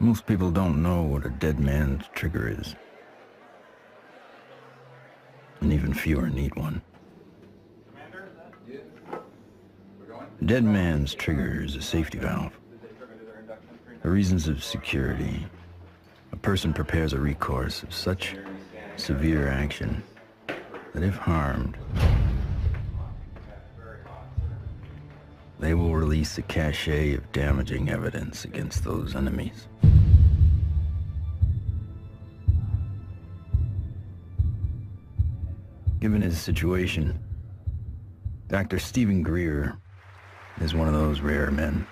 Most people don't know what a dead man's trigger is. And even fewer need one. A dead man's trigger is a safety valve. For reasons of security, a person prepares a recourse of such severe action that if harmed, they will release a cache of damaging evidence against those enemies. Given his situation, Dr. Stephen Greer is one of those rare men.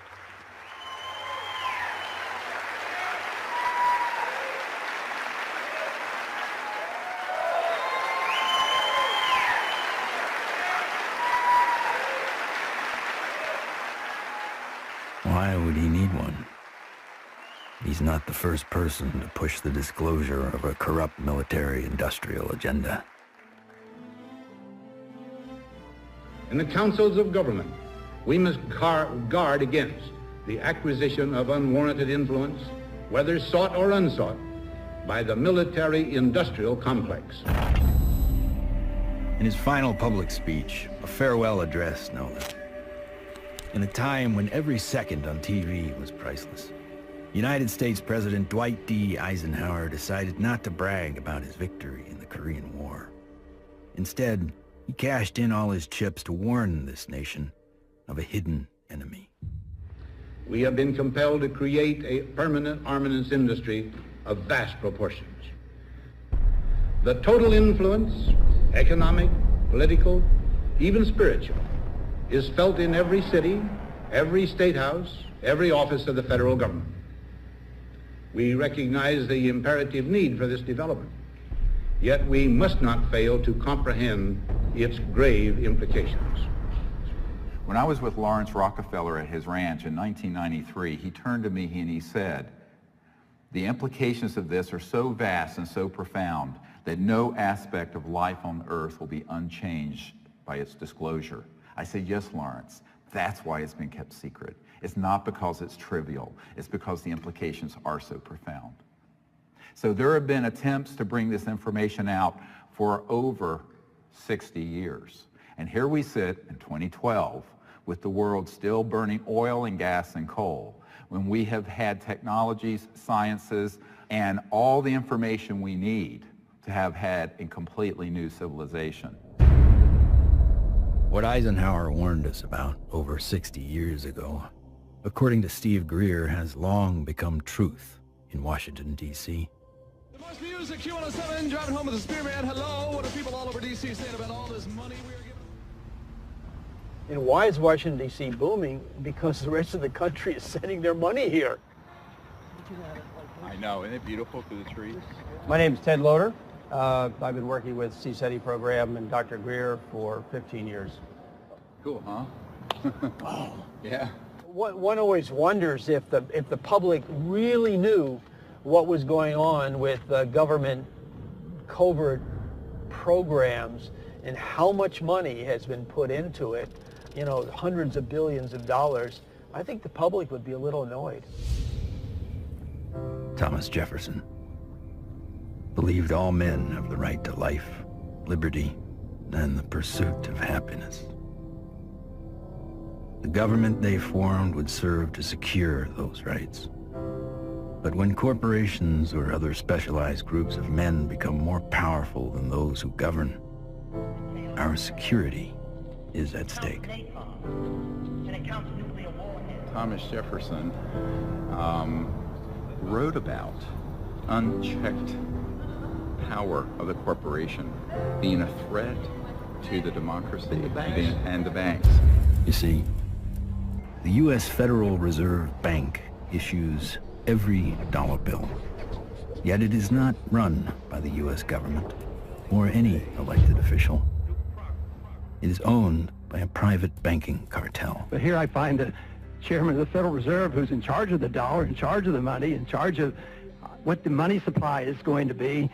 Why would he need one? He's not the first person to push the disclosure of a corrupt military-industrial agenda. In the councils of government, we must guard against the acquisition of unwarranted influence, whether sought or unsought, by the military-industrial complex. In his final public speech, a farewell address noted, in a time when every second on TV was priceless, United States President Dwight D. Eisenhower decided not to brag about his victory in the Korean War. Instead, he cashed in all his chips to warn this nation of a hidden enemy. We have been compelled to create a permanent armaments industry of vast proportions. The total influence, economic, political, even spiritual, is felt in every city, every state house, every office of the federal government. We recognize the imperative need for this development, yet we must not fail to comprehend its grave implications. When I was with Lawrence Rockefeller at his ranch in 1993, he turned to me and he said, "The implications of this are so vast and so profound that no aspect of life on earth will be unchanged by its disclosure." I said, "Yes, Lawrence, that's why it's been kept secret. It's not because it's trivial, it's because the implications are so profound." So there have been attempts to bring this information out for over 60 years. And here we sit in 2012 with the world still burning oil and gas and coal, when we have had technologies, sciences, and all the information we need to have had a completely new civilization. What Eisenhower warned us about over 60 years ago, according to Steve Greer, has long become truth in Washington, D.C. The most music, Q107, driving home with the Spearman. Hello, what are people all over D.C. saying about all this money we are giving? And why is Washington, D.C. booming? Because the rest of the country is sending their money here. I know, isn't it beautiful through the trees? My name is Ted Loader. I've been working with CSETI program and Dr. Greer for 15 years. Cool, huh? Oh. Yeah. One always wonders if the public really knew what was going on with government covert programs and how much money has been put into it, you know, hundreds of billions of dollars. I think the public would be a little annoyed. Thomas Jefferson believed all men have the right to life, liberty, and the pursuit of happiness. The government they formed would serve to secure those rights. But when corporations or other specialized groups of men become more powerful than those who govern, our security is at stake. Thomas Jefferson wrote about unchecked power of the corporation being a threat to the democracy and the banks. You see, the U.S. Federal Reserve Bank issues every dollar bill, yet it is not run by the U.S. government or any elected official. It is owned by a private banking cartel. But here I find the chairman of the Federal Reserve, who's in charge of the dollar, in charge of the money, in charge of what the money supply is going to be.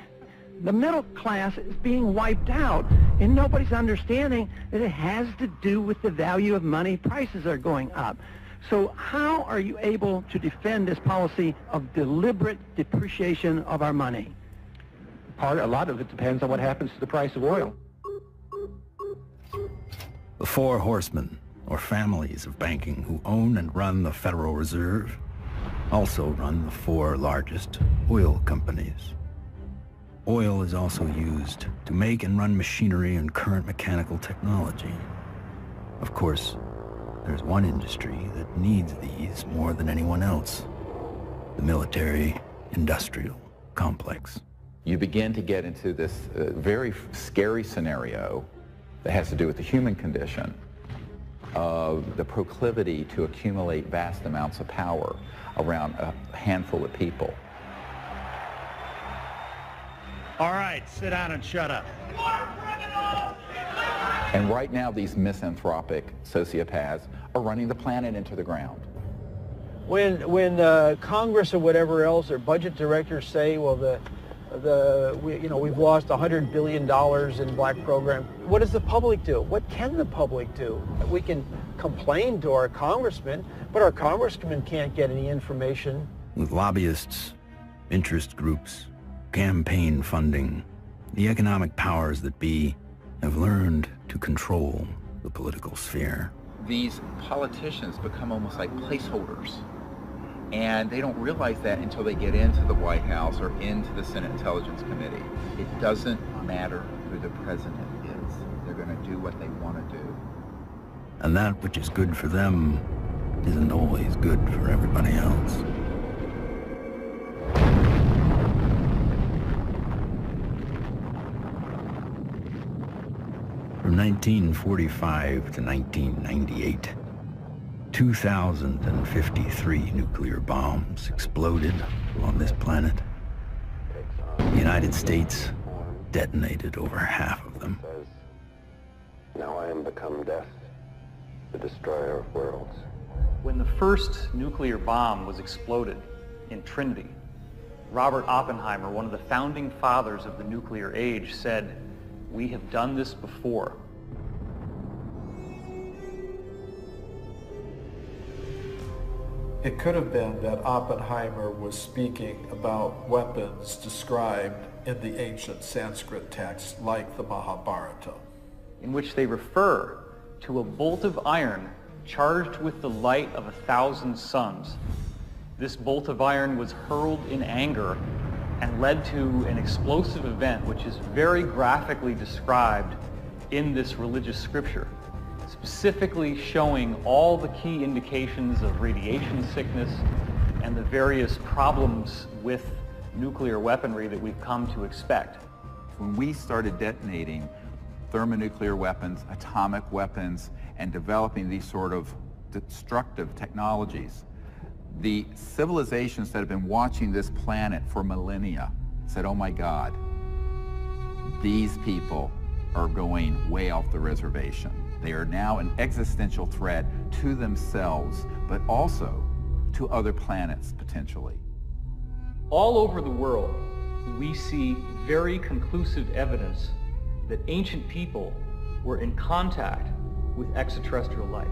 The middle class is being wiped out, and nobody's understanding that it has to do with the value of money. Prices are going up. So how are you able to defend this policy of deliberate depreciation of our money? A lot of it depends on what happens to the price of oil. The four horsemen, or families of banking who own and run the Federal Reserve, also run the four largest oil companies. Oil is also used to make and run machinery and current mechanical technology. Of course, there's one industry that needs these more than anyone else: the military-industrial complex. You begin to get into this very scary scenario that has to do with the human condition, of the proclivity to accumulate vast amounts of power around a handful of people. All right, sit down and shut up. And right now, these misanthropic sociopaths are running the planet into the ground. When Congress or whatever else, or budget directors say, well, we've lost $100 billion in black program, what does the public do? What can the public do? We can complain to our congressmen, but our congressmen can't get any information. With lobbyists, interest groups, campaign funding, the economic powers that be have learned to control the political sphere. These politicians become almost like placeholders, and they don't realize that until they get into the White House or into the Senate Intelligence Committee. It doesn't matter who the president is. They're going to do what they want to do. And that which is good for them isn't always good for everybody else. From 1945 to 1998, 2,053 nuclear bombs exploded on this planet. The United States detonated over half of them. Now I am become death, the destroyer of worlds. When the first nuclear bomb was exploded in Trinity, Robert Oppenheimer, one of the founding fathers of the nuclear age, said, "We have done this before." It could have been that Oppenheimer was speaking about weapons described in the ancient Sanskrit texts like the Mahabharata, in which they refer to a bolt of iron charged with the light of 1,000 suns. This bolt of iron was hurled in anger and led to an explosive event which is very graphically described in this religious scripture, specifically showing all the key indications of radiation sickness and the various problems with nuclear weaponry that we've come to expect. When we started detonating thermonuclear weapons, atomic weapons, and developing these sort of destructive technologies, the civilizations that have been watching this planet for millennia said, oh my God, these people are going way off the reservation. They are now an existential threat to themselves, but also to other planets potentially. All over the world, we see very conclusive evidence that ancient people were in contact with extraterrestrial life.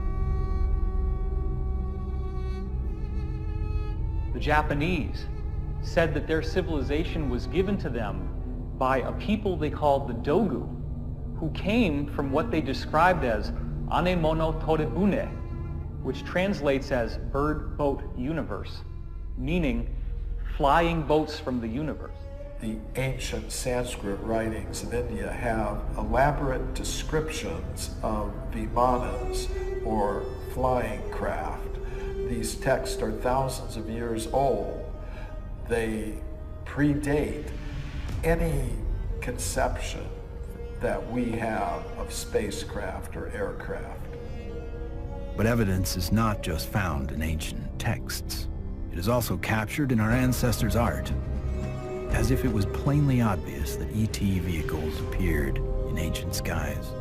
The Japanese said that their civilization was given to them by a people they called the Dogu, who came from what they described as Anemono Torebune, which translates as bird boat universe, meaning flying boats from the universe. The ancient Sanskrit writings of India have elaborate descriptions of vimanas, or flying craft. These texts are thousands of years old. They predate any conception that we have of spacecraft or aircraft. But evidence is not just found in ancient texts. It is also captured in our ancestors' art, as if it was plainly obvious that ET vehicles appeared in ancient skies.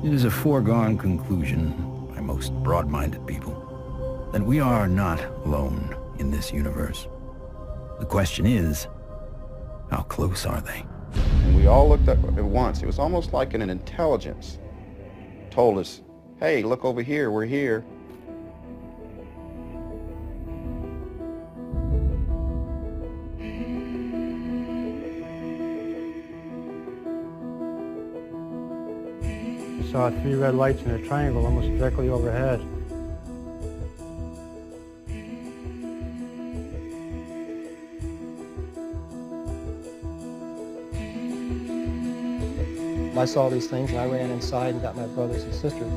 It is a foregone conclusion by most broad-minded people that we are not alone in this universe. The question is, how close are they? And we all looked up at once. It was almost like an intelligence told us, hey, look over here, we're here. I saw 3 red lights in a triangle almost directly overhead. I saw these things and I ran inside and got my brothers and sisters.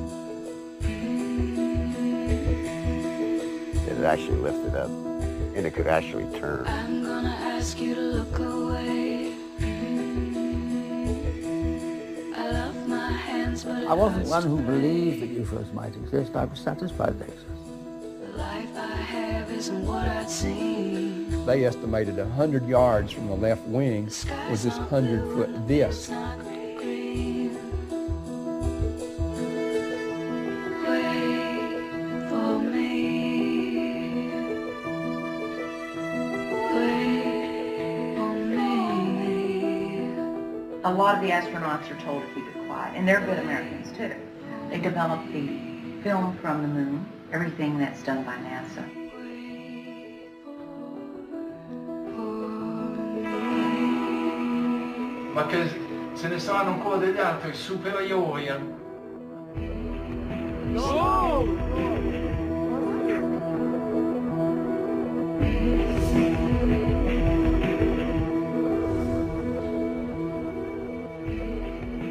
It actually lifted up and it could actually turn. I'm gonna ask you to look away. I love my hands, but I wasn't one who believed that UFOs might exist. I was satisfied they exist. the life I have isn't what I'd seen. They estimated 100 yards from the left wing was this 100-foot disc. A lot of the astronauts are told to keep it quiet, and they're good Americans too. They develop the film from the moon, everything that's done by NASA. Ma che se ne sanno ancora degli altri superiori.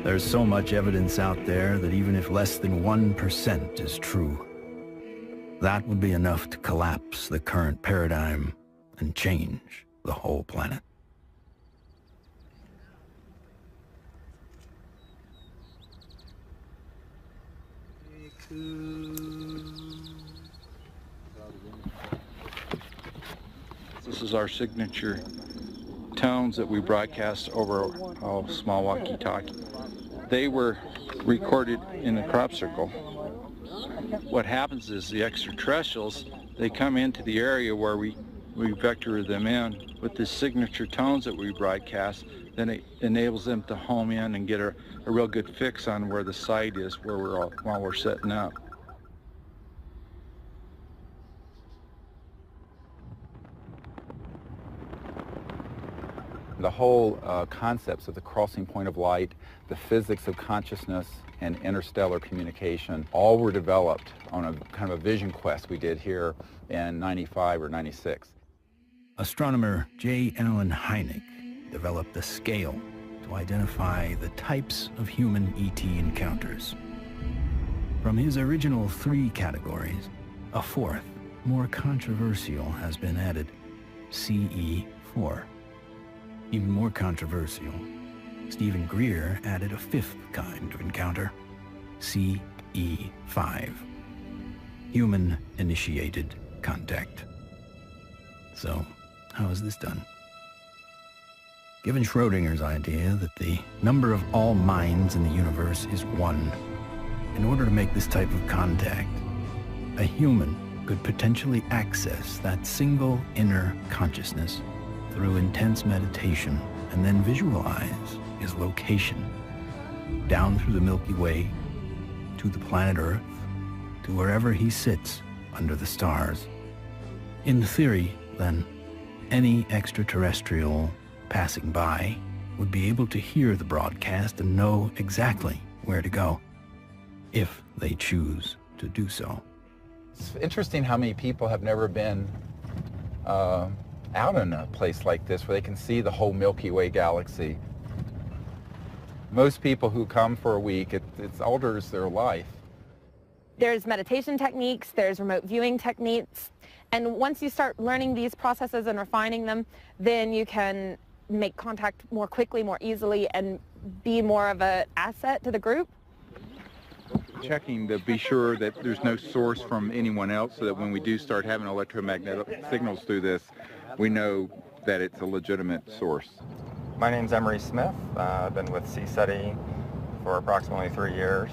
There's so much evidence out there that even if less than 1% is true, that would be enough to collapse the current paradigm and change the whole planet. This is our signature tones that we broadcast over a small walkie-talkie. They were recorded in a crop circle. What happens is the extraterrestrials, they come into the area where we vector them in with the signature tones that we broadcast. Then it enables them to home in and get a real good fix on where the site is where while we're setting up. The whole concepts of the crossing point of light, the physics of consciousness, and interstellar communication all were developed on a kind of a vision quest we did here in 95 or 96. Astronomer J. Allen Hynek developed a scale to identify the types of human ET encounters. From his original 3 categories, a 4th, more controversial, has been added, CE4. Even more controversial, Stephen Greer added a 5th kind of encounter, CE5. Human-initiated contact. So, how is this done? Given Schrodinger's idea that the number of all minds in the universe is 1, in order to make this type of contact, a human could potentially access that single inner consciousness through intense meditation and then visualize his location down through the Milky Way to the planet Earth to wherever he sits under the stars. In theory, then, any extraterrestrial passing by would be able to hear the broadcast and know exactly where to go, if they choose to do so. It's interesting how many people have never been out in a place like this where they can see the whole Milky Way galaxy. Most people who come for a week, it alters their life. There's meditation techniques, there's remote viewing techniques, and once you start learning these processes and refining them, then you can make contact more quickly, more easily, and be more of an asset to the group. Checking to be sure that there's no source from anyone else so that when we do start having electromagnetic signals through this, we know that it's a legitimate source. My name's Emery Smith. I've been with CSETI for approximately 3 years.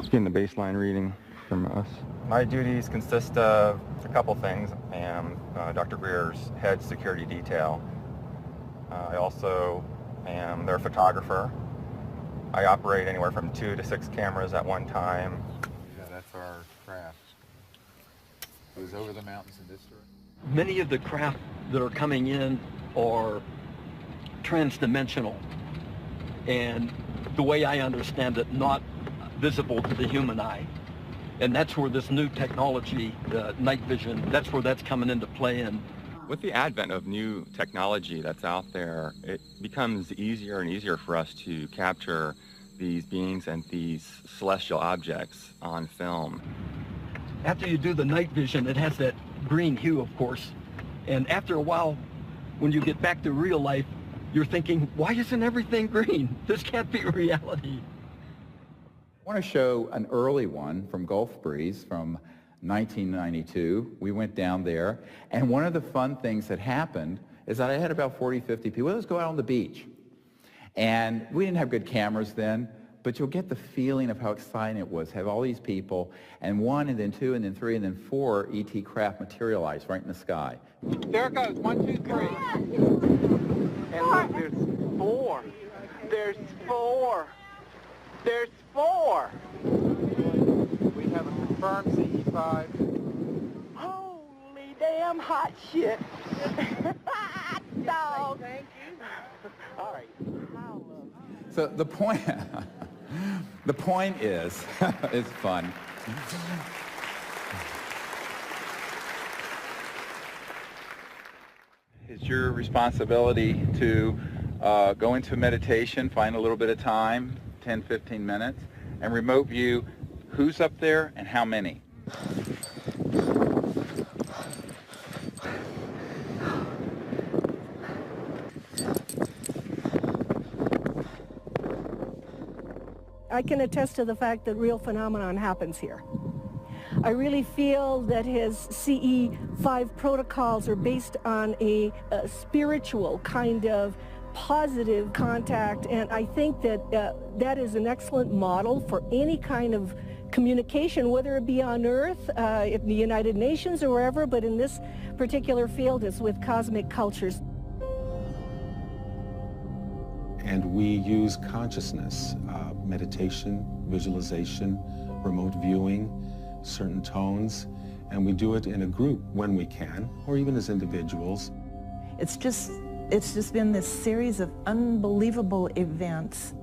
Getting the baseline reading from us. My duties consist of a couple things. I am Dr. Greer's head security detail. I also and they're a photographer. I operate anywhere from 2 to 6 cameras at one time. Yeah, that's our craft. It was over the mountains in this direction. Many of the craft that are coming in are transdimensional, and the way I understand it, not visible to the human eye. And that's where this new technology, night vision, that's where that's coming into play. And with the advent of new technology that's out there, it becomes easier and easier for us to capture these beings and these celestial objects on film. After you do the night vision, it has that green hue, of course. And after a while, when you get back to real life, you're thinking, why isn't everything green? This can't be reality. I want to show an early one from Gulf Breeze from 1992. We went down there, and one of the fun things that happened is that I had about 40, 50 people. Let's go out on the beach. And we didn't have good cameras then, but you'll get the feeling of how exciting it was. Have all these people, and 1, and then 2, and then 3, and then 4 ET craft materialize right in the sky. There it goes, 1, 2, 3. And look, there's 4. There's 4. There's 4. We have a confirmed CE5. Holy damn hot shit. Dog. Thank you. All right. So the point, the point is, it's fun. It's your responsibility to go into meditation, find a little bit of time, 10, 15 minutes, and remote view who's up there and how many. I can attest to the fact that real phenomenon happens here. I really feel that his CE5 protocols are based on a spiritual kind of positive contact, and I think that that is an excellent model for any kind of communication, whether it be on Earth, in the United Nations or wherever, but in this particular field it's with cosmic cultures. And we use consciousness, meditation, visualization, remote viewing, certain tones, and we do it in a group when we can, or even as individuals. It's just been this series of unbelievable events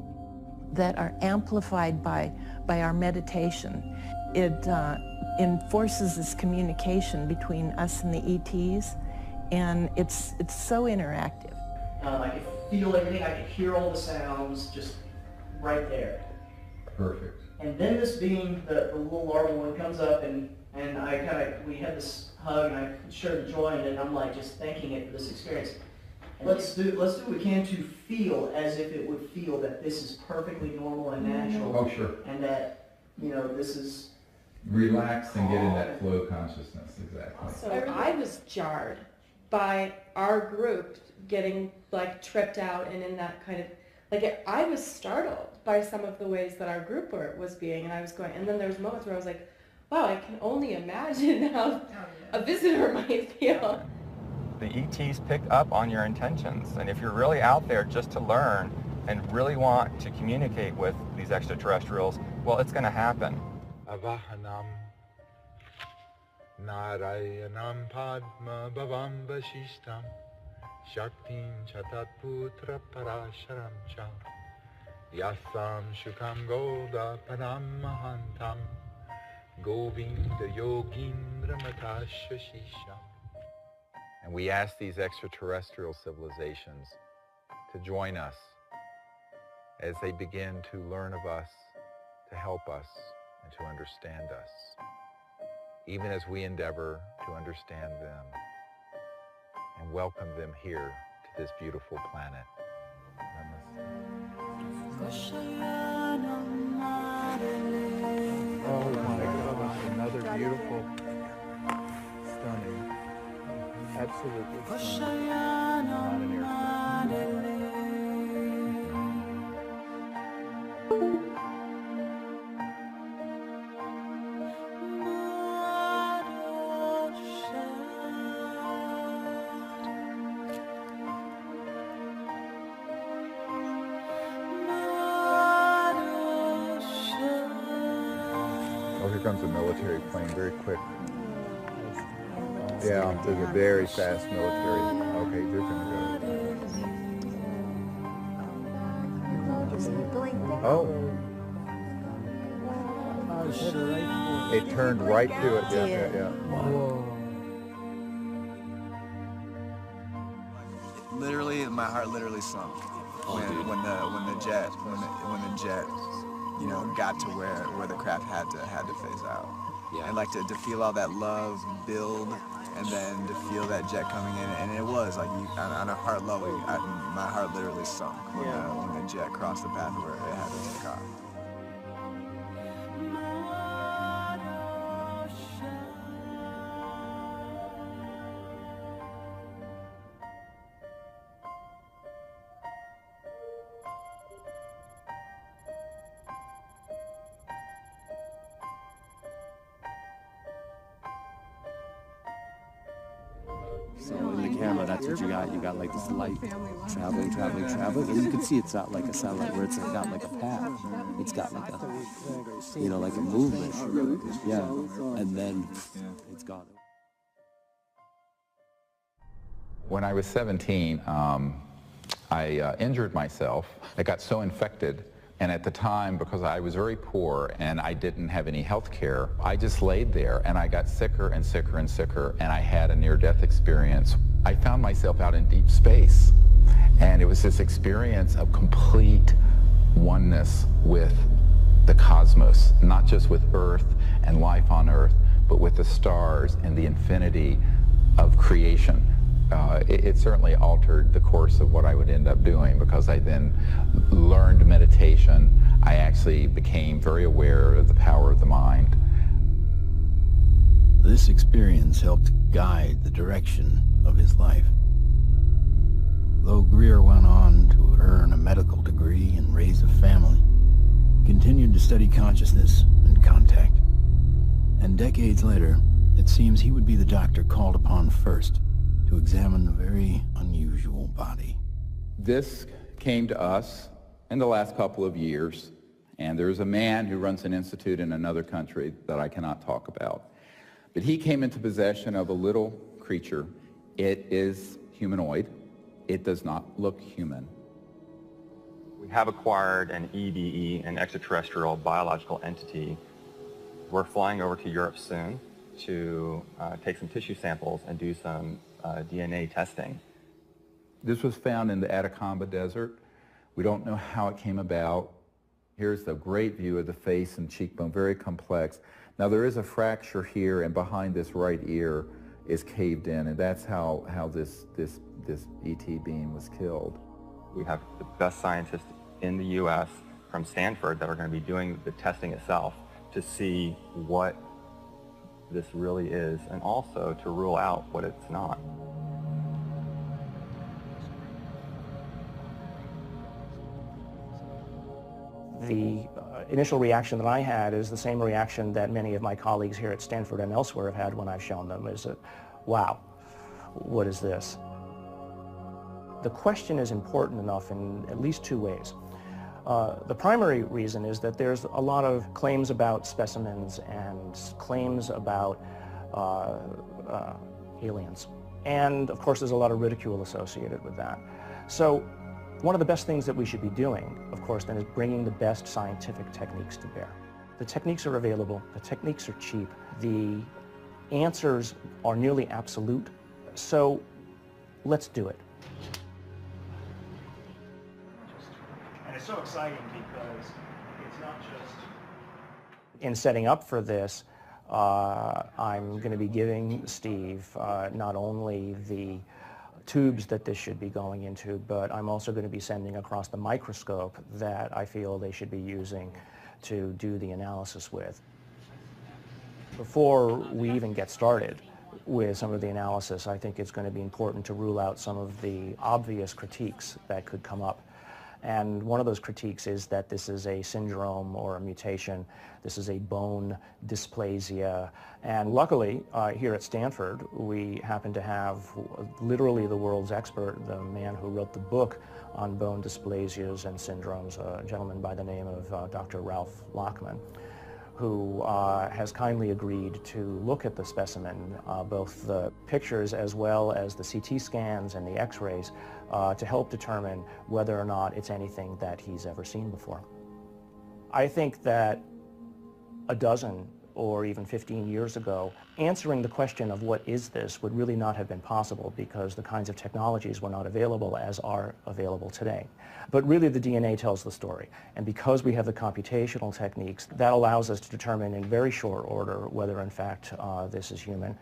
that are amplified by our meditation. It enforces this communication between us and the ETs, and it's so interactive. I could feel everything, I could hear all the sounds just right there. Perfect. And then this being the little larval one comes up, and we had this hug, and I shared the joy in it, and I'm like just thanking it for this experience. Let's do what we can to feel as if it would feel that this is perfectly normal and natural. Oh, sure. And that, this is... Relax and get in that flow consciousness, exactly. So I was jarred by our group getting tripped out and in that kind of, I was startled by some of the ways that our group was being, and I was going, and then there was moments where I was like, wow, I can only imagine how a visitor might feel. The ETs pick up on your intentions, and if you're really out there just to learn and really want to communicate with these extraterrestrials, well, it's going to happen. Avahanam Narayanam Padma Bhavam Vashishtam Shaktim Chatat Putra Parasharam Cha Yasam Shukam Goda Padam Mahantam Govinda Yogindra Matashashisha. And we ask these extraterrestrial civilizations to join us as they begin to learn of us, to help us, and to understand us, even as we endeavor to understand them and welcome them here to this beautiful planet. Oh my goodness, another beautiful, stunning, absolutely stunning. Not an airplane. comes a military plane very quick. Yeah, there's a very fast military. Okay, they're gonna go. Oh. It turned right to it. Yeah. Literally, my heart literally sunk when the jet, you know, got to where the craft had to phase out. Yeah. And like to feel all that love build, and then to feel that jet coming in, and it was like on a heart level, my heart literally sunk when the jet crossed the path where it had to take off. So in the camera, that's what you got. You got like this light traveling, and you can see it's not like a satellite where it's not like a path. It's got like a, you know, like a movement. Yeah, and then it's gone. When I was 17, I injured myself. I got so infected. And at the time, because I was very poor and I didn't have any health care, I just laid there and I got sicker and sicker and sicker, and I had a near-death experience. I found myself out in deep space, and it was this experience of complete oneness with the cosmos, not just with Earth and life on Earth, but with the stars and the infinity of creation. It certainly altered the course of what I would end up doing, because I then learned meditation. I actually became very aware of the power of the mind. This experience helped guide the direction of his life. Though Greer went on to earn a medical degree and raise a family, he continued to study consciousness and contact. And decades later, it seems he would be the doctor called upon first to examine a very unusual body. This came to us in the last couple of years, and there's a man who runs an institute in another country that I cannot talk about. But he came into possession of a little creature. It is humanoid. It does not look human. We have acquired an EBE, an extraterrestrial biological entity. We're flying over to Europe soon to take some tissue samples and do some DNA testing. This was found in the Atacama Desert. We don't know how it came about. Here's the great view of the face and cheekbone, very complex. Now there is a fracture here, and behind this right ear is caved in, and that's how this ET being was killed. We have the best scientists in the U.S. from Stanford that are going to be doing the testing itself to see what this really is, and also to rule out what it's not. The initial reaction that I had is the same reaction that many of my colleagues here at Stanford and elsewhere have had when I've shown them, is that, wow, what is this? The question is important enough in at least two ways. The primary reason is that there's a lot of claims about specimens and claims about aliens. And of course there's a lot of ridicule associated with that. So one of the best things that we should be doing, of course, then is bringing the best scientific techniques to bear. The techniques are available, the techniques are cheap, the answers are nearly absolute, so let's do it. And it's so exciting because it's not just... In setting up for this, I'm going to be giving Steve not only the tubes that this should be going into, but I'm also going to be sending across the microscope that I feel they should be using to do the analysis with. Before we even get started with some of the analysis, I think it's going to be important to rule out some of the obvious critiques that could come up. And one of those critiques is that this is a syndrome or a mutation. This is a bone dysplasia. And luckily, here at Stanford, we happen to have literally the world's expert, the man who wrote the book on bone dysplasias and syndromes, a gentleman by the name of Dr. Ralph Lockman, who has kindly agreed to look at the specimen, both the pictures as well as the CT scans and the x-rays, to help determine whether or not it's anything that he's ever seen before. I think that a dozen or even 15 years ago, answering the question of what is this would really not have been possible because the kinds of technologies were not available as are available today. But really the DNA tells the story, and because we have the computational techniques, that allows us to determine in very short order whether in fact this is human.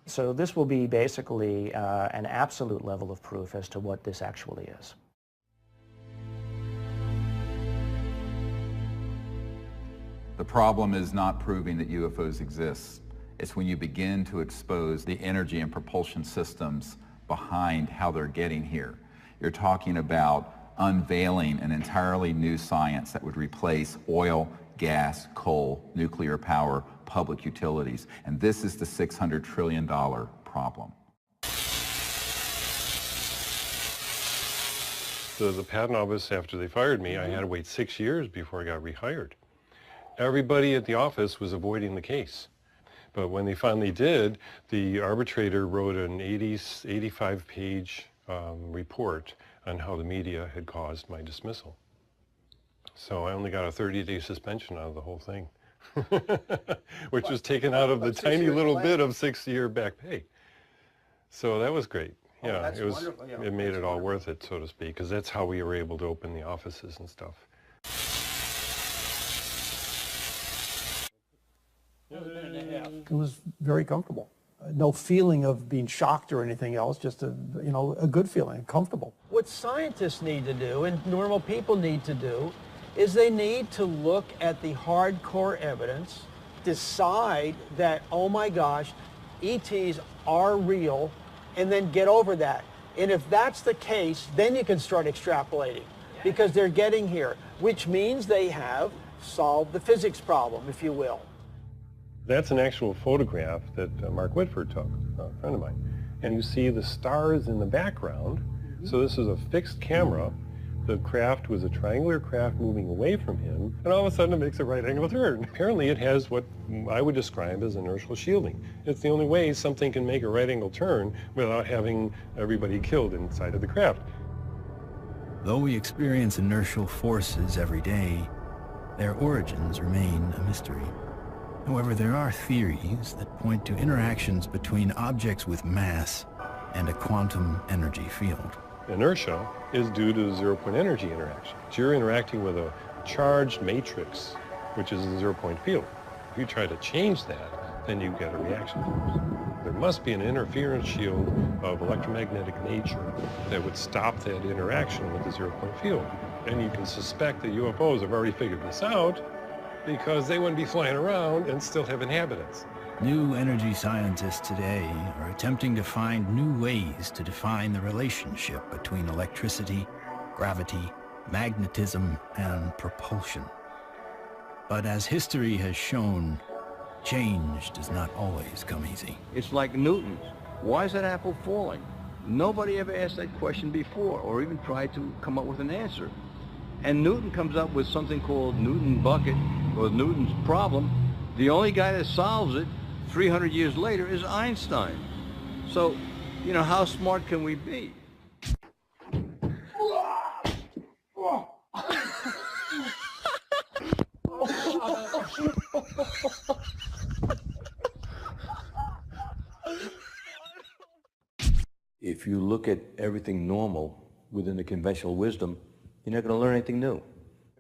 So this will be basically an absolute level of proof as to what this actually is. The problem is not proving that UFOs exist. It's when you begin to expose the energy and propulsion systems behind how they're getting here. You're talking about unveiling an entirely new science that would replace oil, gas, coal, nuclear power, public utilities. And this is the $600 trillion problem. So the patent office, after they fired me, I had to wait 6 years before I got rehired. Everybody at the office was avoiding the case. But when they finally did, the arbitrator wrote an 85-page report on how the media had caused my dismissal. So I only got a 30-day suspension out of the whole thing, which was taken out of the tiny little bit of 6-year back pay. So that was great. Yeah, it was. It made it all worth it, so to speak, because that's how we were able to open the offices and stuff. It was very comfortable. No feeling of being shocked or anything else, just a good feeling, comfortable. What scientists need to do, and normal people need to do, is they need to look at the hardcore evidence, decide that, oh my gosh, ETs are real, and then get over that. And if that's the case, then you can start extrapolating, because they're getting here, which means they have solved the physics problem, if you will. That's an actual photograph that Mark Whitford took, a friend of mine. And you see the stars in the background. So this is a fixed camera. The craft was a triangular craft moving away from him, and all of a sudden it makes a right angle turn. Apparently it has what I would describe as inertial shielding. It's the only way something can make a right angle turn without having everybody killed inside of the craft. Though we experience inertial forces every day, their origins remain a mystery. However, there are theories that point to interactions between objects with mass and a quantum energy field. Inertia is due to the zero-point energy interaction. So you're interacting with a charged matrix, which is a zero-point field. If you try to change that, then you get a reaction force. There must be an interference shield of electromagnetic nature that would stop that interaction with the zero-point field. And you can suspect that UFOs have already figured this out, because they wouldn't be flying around and still have inhabitants. New energy scientists today are attempting to find new ways to define the relationship between electricity, gravity, magnetism, and propulsion. But as history has shown, change does not always come easy. It's like Newton. Why is that apple falling? Nobody ever asked that question before or even tried to come up with an answer. And Newton comes up with something called Newton bucket, or Newton's problem. The only guy that solves it 300 years later is Einstein. So, how smart can we be? If you look at everything normal within the conventional wisdom, you're not going to learn anything new.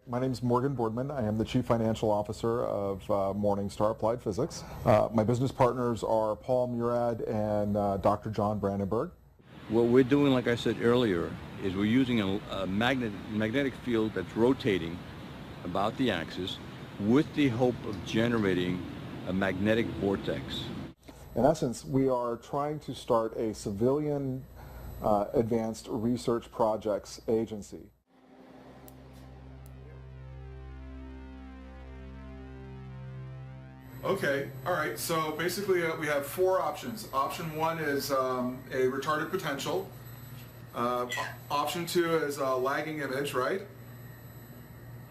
My name is Morgan Boardman. I am the Chief Financial Officer of Morningstar Applied Physics. My business partners are Paul Murad and Dr. John Brandenburg. What we're doing, like I said earlier, is we're using a magnetic field that's rotating about the axis with the hope of generating a magnetic vortex. In essence, we are trying to start a civilian advanced research projects agency. Okay, all right, so basically we have 4 options. Option 1 is a retarded potential. Option 2 is a lagging image, right?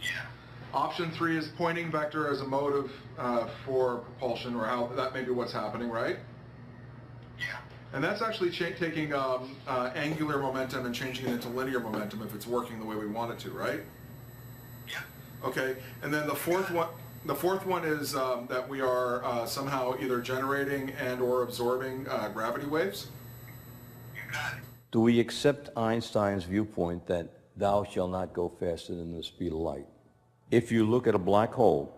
Yeah. Option 3 is pointing vector as a motive for propulsion, or how that may be what's happening, right? Yeah. And that's actually taking angular momentum and changing it into linear momentum if it's working the way we want it to, right? Yeah. Okay. And then the fourth one is that we are somehow either generating and or absorbing gravity waves. You got it. Do we accept Einstein's viewpoint that thou shalt not go faster than the speed of light? If you look at a black hole,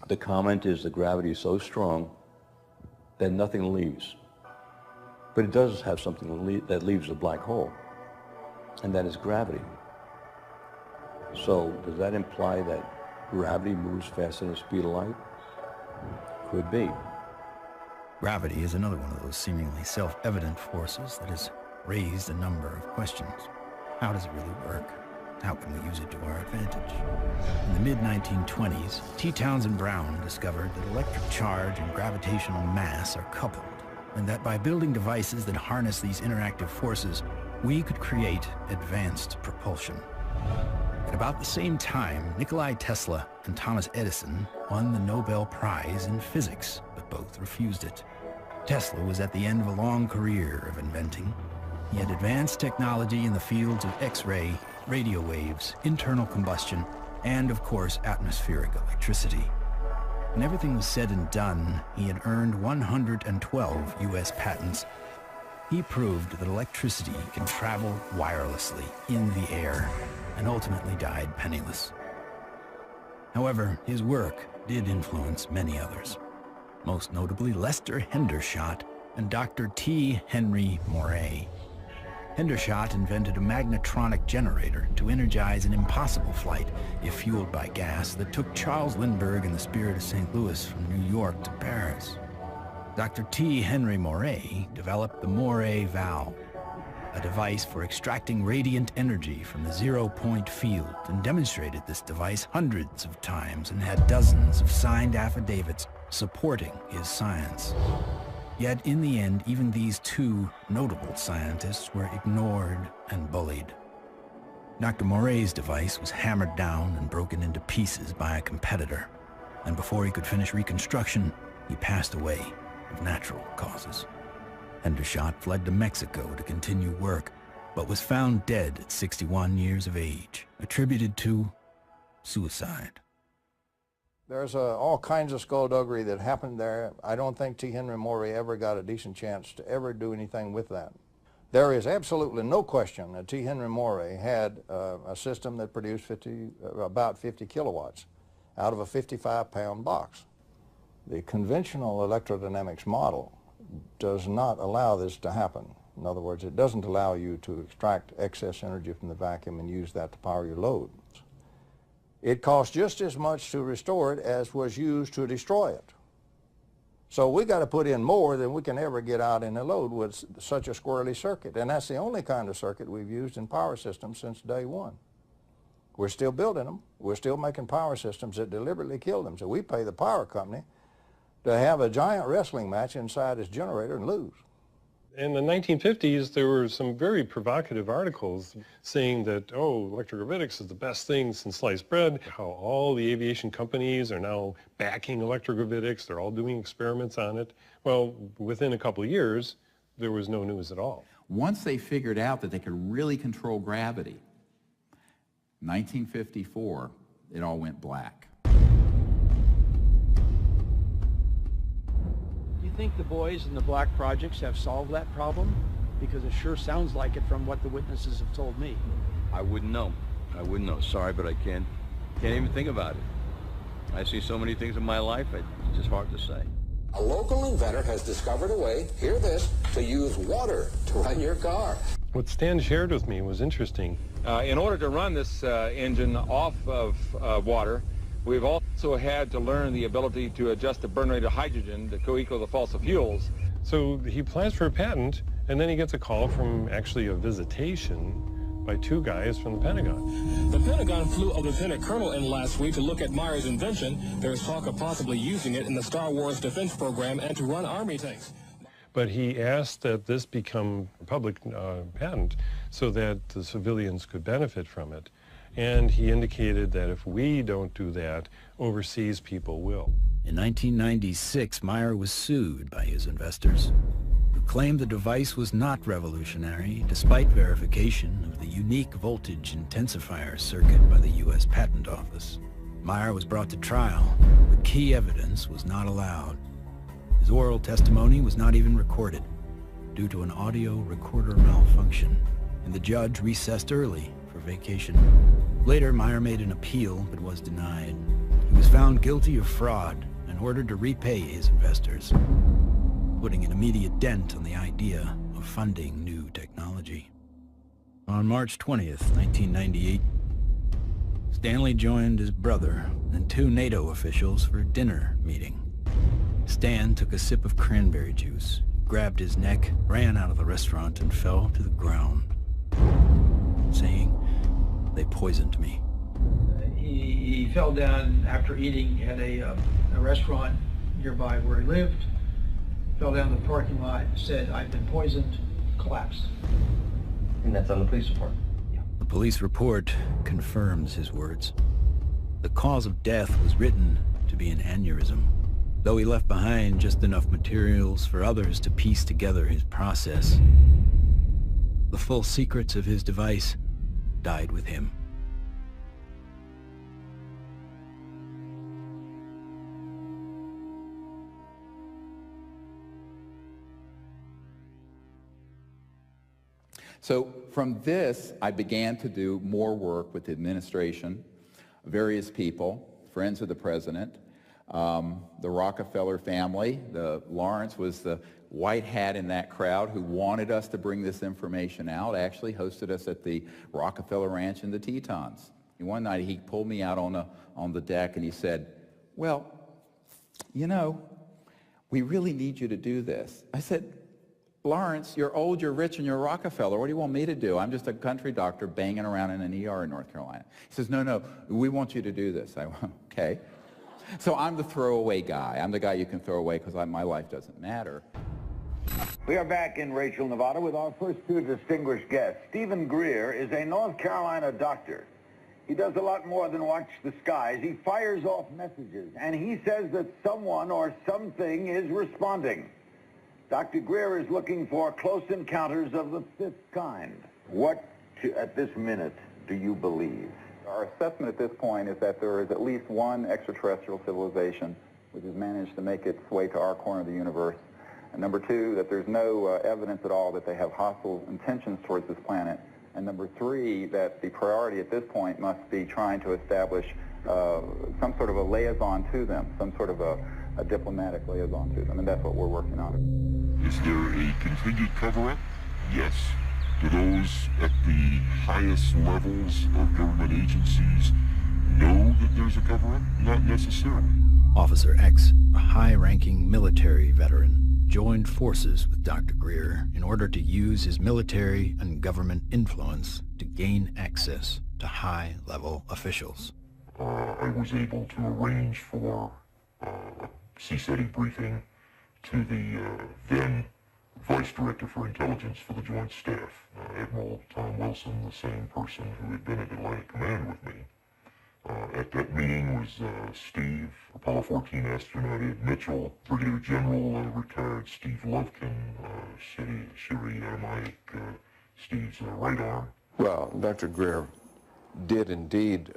the comment is the gravity is so strong that nothing leaves. But it does have something that leaves the black hole, and that is gravity. So does that imply that gravity moves faster than the speed of light? Could be. Gravity is another one of those seemingly self-evident forces that has raised a number of questions. How does it really work? How can we use it to our advantage? In the mid-1920s, T. Townsend Brown discovered that electric charge and gravitational mass are coupled, and that by building devices that harness these interactive forces, we could create advanced propulsion. At about the same time, Nikola Tesla and Thomas Edison won the Nobel Prize in physics, but both refused it. Tesla was at the end of a long career of inventing. He had advanced technology in the fields of X-ray, radio waves, internal combustion, and of course atmospheric electricity. When everything was said and done, he had earned 112 US patents. He proved that electricity can travel wirelessly in the air, and ultimately died penniless. However, his work did influence many others, most notably Lester Hendershot and Dr. T. Henry Moray. Hendershot invented a magnetronic generator to energize an impossible flight, if fueled by gas, that took Charles Lindbergh and the Spirit of St. Louis from New York to Paris. Dr. T. Henry Moray developed the Moray valve, a device for extracting radiant energy from the zero-point field, and demonstrated this device hundreds of times and had dozens of signed affidavits supporting his science. Yet in the end, even these two notable scientists were ignored and bullied. Dr. Moray's device was hammered down and broken into pieces by a competitor, and before he could finish reconstruction, he passed away of natural causes. Hendershot fled to Mexico to continue work, but was found dead at 61 years of age, attributed to suicide. There's all kinds of skullduggery that happened there. I don't think T. Henry Moray ever got a decent chance to ever do anything with that. There is absolutely no question that T. Henry Moray had a system that produced about 50 kilowatts out of a 55-pound box. The conventional electrodynamics model does not allow this to happen. In other words, it doesn't allow you to extract excess energy from the vacuum and use that to power your load. It costs just as much to restore it as was used to destroy it. So we got to put in more than we can ever get out in a load with such a squirrely circuit. And that's the only kind of circuit we've used in power systems since day one. We're still building them. We're still making power systems that deliberately kill them. So we pay the power company to have a giant wrestling match inside his generator and lose. In the 1950s, there were some very provocative articles saying that, oh, electrogravitics is the best thing since sliced bread, how all the aviation companies are now backing electrogravitics, they're all doing experiments on it. Well, within a couple of years, there was no news at all. Once they figured out that they could really control gravity, 1954, it all went black. Do you think the boys in the black projects have solved that problem? Because it sure sounds like it from what the witnesses have told me. I wouldn't know. I wouldn't know. Sorry, but I can't even think about it. I see so many things in my life, it's just hard to say. A local inventor has discovered a way, hear this, to use water to run your car. What Stan shared with me was interesting. In order to run this engine off of water, we've also had to learn the ability to adjust the burn rate of hydrogen to co-equal the fossil fuels. So he applies for a patent, and then he gets a call from actually a visitation by two guys from the Pentagon. The Pentagon flew a lieutenant colonel in last week to look at Meyer's invention. There's talk of possibly using it in the Star Wars defense program and to run Army tanks. But he asked that this become a public patent so that the civilians could benefit from it. And he indicated that if we don't do that, overseas people will. In 1996, Meyer was sued by his investors, who claimed the device was not revolutionary, despite verification of the unique voltage intensifier circuit by the U.S. Patent Office. Meyer was brought to trial, but key evidence was not allowed. His oral testimony was not even recorded, due to an audio recorder malfunction, and the judge recessed early for vacation. Later, Meyer made an appeal, but was denied. He was found guilty of fraud and ordered to repay his investors, putting an immediate dent on the idea of funding new technology. On March 20th, 1998, Stanley joined his brother and 2 NATO officials for a dinner meeting. Stan took a sip of cranberry juice, grabbed his neck, ran out of the restaurant, and fell to the ground, saying, "They poisoned me." He fell down after eating at a restaurant nearby where he lived, fell down the parking lot, said, "I've been poisoned," collapsed. And that's on the police report? Yeah. The police report confirms his words. The cause of death was written to be an aneurysm, though he left behind just enough materials for others to piece together his process. The full secrets of his device died with him. So from this, I began to do more work with the administration, various people, friends of the president, the Rockefeller family. Lawrence was the white hat in that crowd who wanted us to bring this information out, actually hosted us at the Rockefeller Ranch in the Tetons. And one night he pulled me out on the deck and he said, "Well, you know, we really need you to do this." I said, "Lawrence, you're old, you're rich, and you're Rockefeller. What do you want me to do? I'm just a country doctor banging around in an ER in North Carolina." He says, no, we want you to do this. I went, okay. So I'm the throwaway guy. I'm the guy you can throw away because my life doesn't matter. We are back in Rachel, Nevada with our first 2 distinguished guests. Stephen Greer is a North Carolina doctor. He does a lot more than watch the skies. He fires off messages, and he says that someone or something is responding. Dr. Greer is looking for close encounters of the 5th kind. What, at this minute, do you believe? Our assessment at this point is that there is at least one extraterrestrial civilization which has managed to make its way to our corner of the universe. And number 2, that there's no evidence at all that they have hostile intentions towards this planet. And number 3, that the priority at this point must be trying to establish some sort of a liaison to them, some sort of a diplomatic liaison to them, and that's what we're working on. Is there a contingent cover-up? Yes. Do those at the highest levels of government agencies know that there's a cover-up? Not necessarily. Officer X, a high-ranking military veteran, joined forces with Dr. Greer in order to use his military and government influence to gain access to high-level officials. I was able to arrange for a CSETI briefing to the then Vice Director for Intelligence for the Joint Staff, Admiral Tom Wilson, the same person who had been at Atlantic Command with me. At that meeting was Steve, Apollo 14 astronaut Ed Mitchell, Brigadier General retired Steve Lovkin, Siri Aramaic, Steve's right arm. Well, Dr. Greer did indeed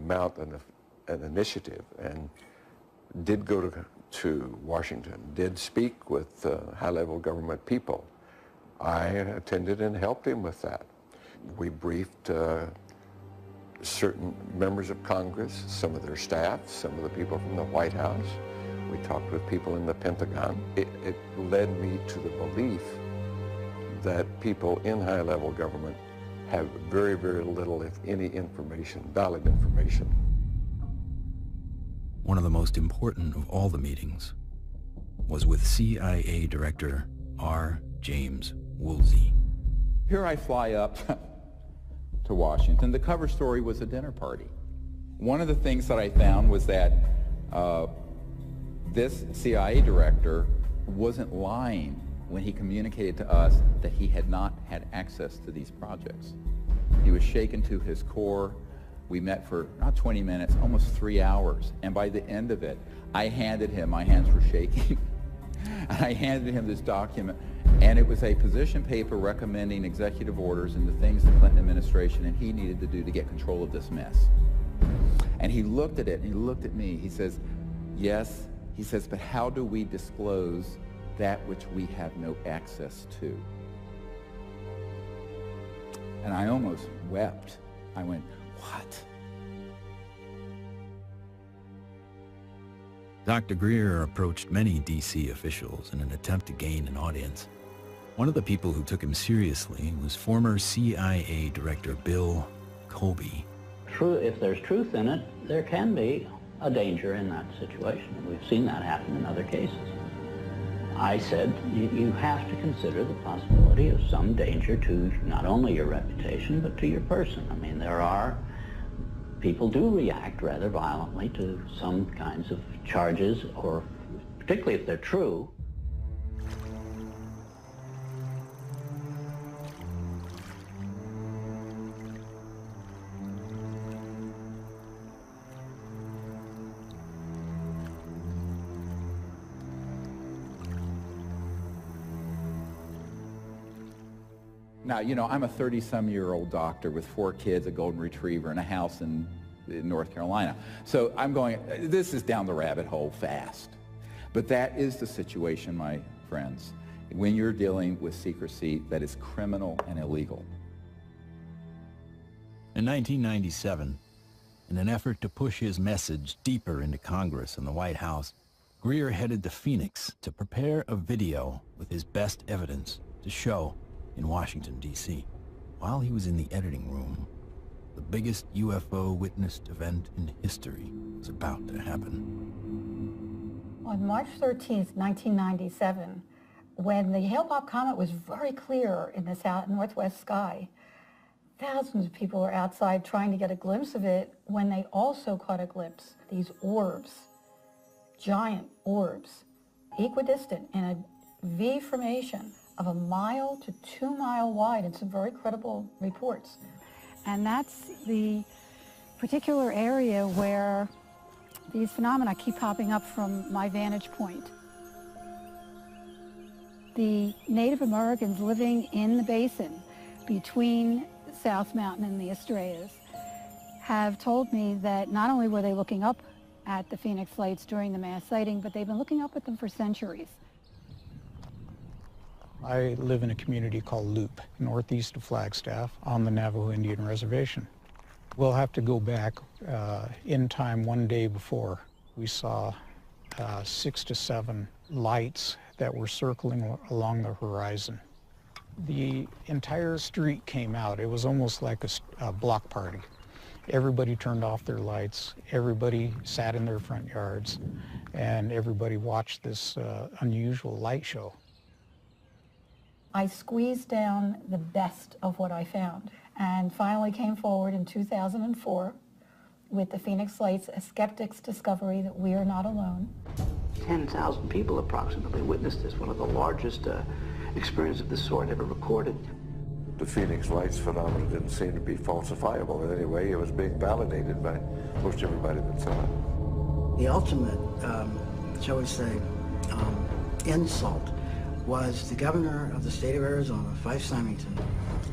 mount an initiative and did go to Washington, did speak with high-level government people. I attended and helped him with that. We briefed certain members of Congress, some of their staff, some of the people from the White House. We talked with people in the Pentagon. It led me to the belief that people in high-level government have very, very little, if any, information, valid information. One of the most important of all the meetings was with CIA Director R. James Woolsey. Here I fly up to Washington. The cover story was a dinner party. One of the things that I found was that this CIA director wasn't lying when he communicated to us that he had not had access to these projects. He was shaken to his core We met for not 20 minutes, almost 3 hours. And by the end of it, I handed him, my hands were shaking, I handed him this document, and it was a position paper recommending executive orders and the things the Clinton administration and he needed to do to get control of this mess. And he looked at it, and he looked at me. He says, yes, he says, but how do we disclose that which we have no access to? And I almost wept. I went, what? Dr. Greer approached many D.C. officials in an attempt to gain an audience. One of the people who took him seriously was former CIA Director Bill Colby. If there's truth in it, there can be a danger in that situation. We've seen that happen in other cases. I said, you have to consider the possibility of some danger to not only your reputation, but to your person. I mean, people do react rather violently to some kinds of charges, or particularly if they're true. Now, you know, I'm a 30-some-year-old doctor with 4 kids, a golden retriever, and a house in North Carolina. So I'm going, this is down the rabbit hole fast. But that is the situation, my friends, when you're dealing with secrecy that is criminal and illegal. In 1997, in an effort to push his message deeper into Congress and the White House, Greer headed to Phoenix to prepare a video with his best evidence to show in Washington, D.C. While he was in the editing room, the biggest UFO witnessed event in history was about to happen. On March 13th, 1997, when the Hale-Bopp comet was very clear in the northwest sky, thousands of people were outside trying to get a glimpse of it when they also caught a glimpse. These orbs, giant orbs, equidistant in a V formation of 1 mile to 2 mile wide in some very credible reports. And that's the particular area where these phenomena keep popping up from my vantage point. The Native Americans living in the basin between South Mountain and the Estrellas have told me that not only were they looking up at the Phoenix Lights during the mass sighting, but they've been looking up at them for centuries. I live in a community called Loop, northeast of Flagstaff, on the Navajo Indian Reservation. We'll have to go back in time one day before. We saw 6 to 7 lights that were circling along the horizon. The entire street came out. It was almost like a block party. Everybody turned off their lights, everybody sat in their front yards, and everybody watched this unusual light show. I squeezed down the best of what I found and finally came forward in 2004 with the Phoenix Lights, a skeptic's discovery that we are not alone. 10,000 people approximately witnessed this, one of the largest experiences of this sort ever recorded. The Phoenix Lights phenomenon didn't seem to be falsifiable in any way. It was being validated by most everybody that saw it. The ultimate, shall we say, insult was the governor of the state of Arizona, Fife Symington,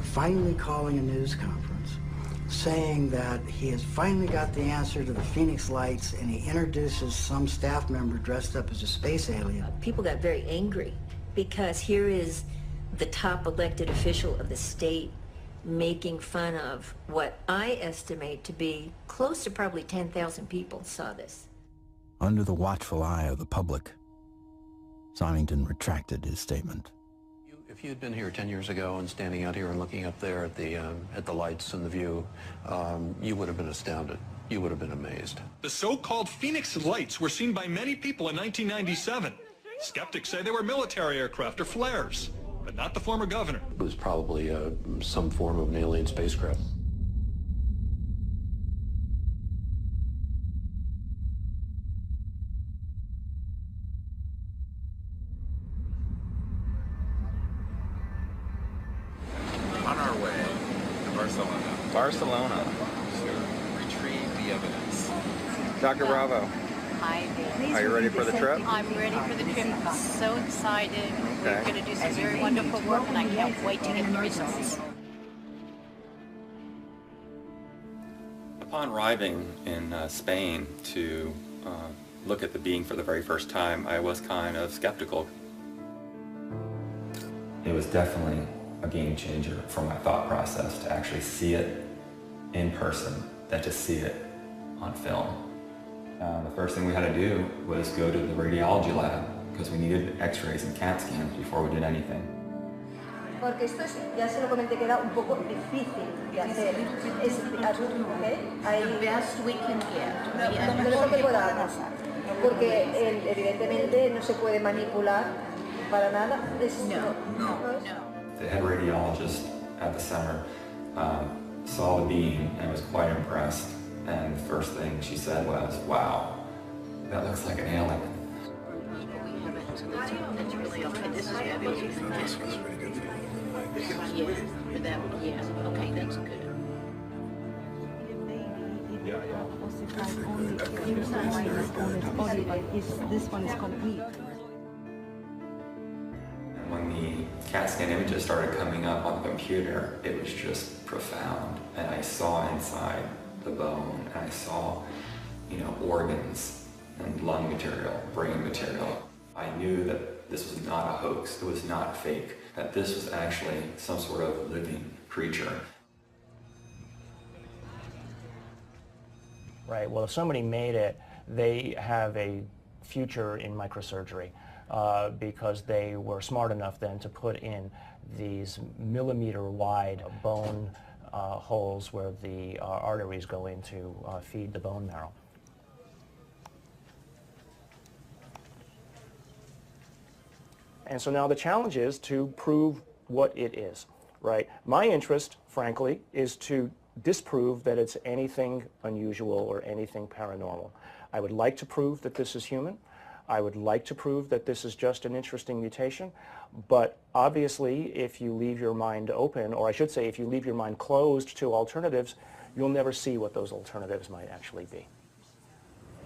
finally calling a news conference saying that he has finally got the answer to the Phoenix Lights, and he introduces some staff member dressed up as a space alien. People got very angry because here is the top elected official of the state making fun of what I estimate to be close to probably 10,000 people saw this. Under the watchful eye of the public, Symington retracted his statement. If you had been here 10 years ago and standing out here and looking up there at the lights and the view, you would have been astounded. You would have been amazed. The so-called Phoenix Lights were seen by many people in 1997. Skeptics say they were military aircraft or flares, but not the former governor. It was probably some form of an alien spacecraft. On our way to Barcelona. Barcelona. To Dr. Bravo. Hi there. Are you ready for the trip? I'm ready for the trip. I'm so excited. We're going to do some very wonderful work, and I can't wait to get the results. Upon arriving in Spain to look at the being for the very first time, I was kind of skeptical. It was definitely a game changer for my thought process to actually see it in person than to see it on film. The first thing we had to do was go to the radiology lab because we needed x-rays and CAT scans before we did anything. Porque esto es, ya se lo comenté, que era un poco difícil de hacer. Es, ¿okay? The best we can get. Lo mejor que podamos. Porque evidentemente no se puede manipular para nada. No. The head radiologist at the center saw the being and was quite impressed. And the first thing she said was, "Wow, that looks like an alien." That's really okay. This is fabulous. This one's pretty good for you. Yeah, for that one, yeah. Okay, that's good. This one is complete. When the CAT scan images started coming up on the computer, it was just profound. And I saw inside the bone, and I saw, organs and lung material, brain material. I knew that this was not a hoax, it was not fake, that this was actually some sort of living creature. Right, well, if somebody made it, they have a future in microsurgery because they were smart enough then to put in these millimeter-wide bone holes where the arteries go in to feed the bone marrow. And so now the challenge is to prove what it is, right? My interest, frankly, is to disprove that it's anything unusual or anything paranormal. I would like to prove that this is human. I would like to prove that this is just an interesting mutation, but obviously if you leave your mind open, or I should say if you leave your mind closed to alternatives, you'll never see what those alternatives might actually be.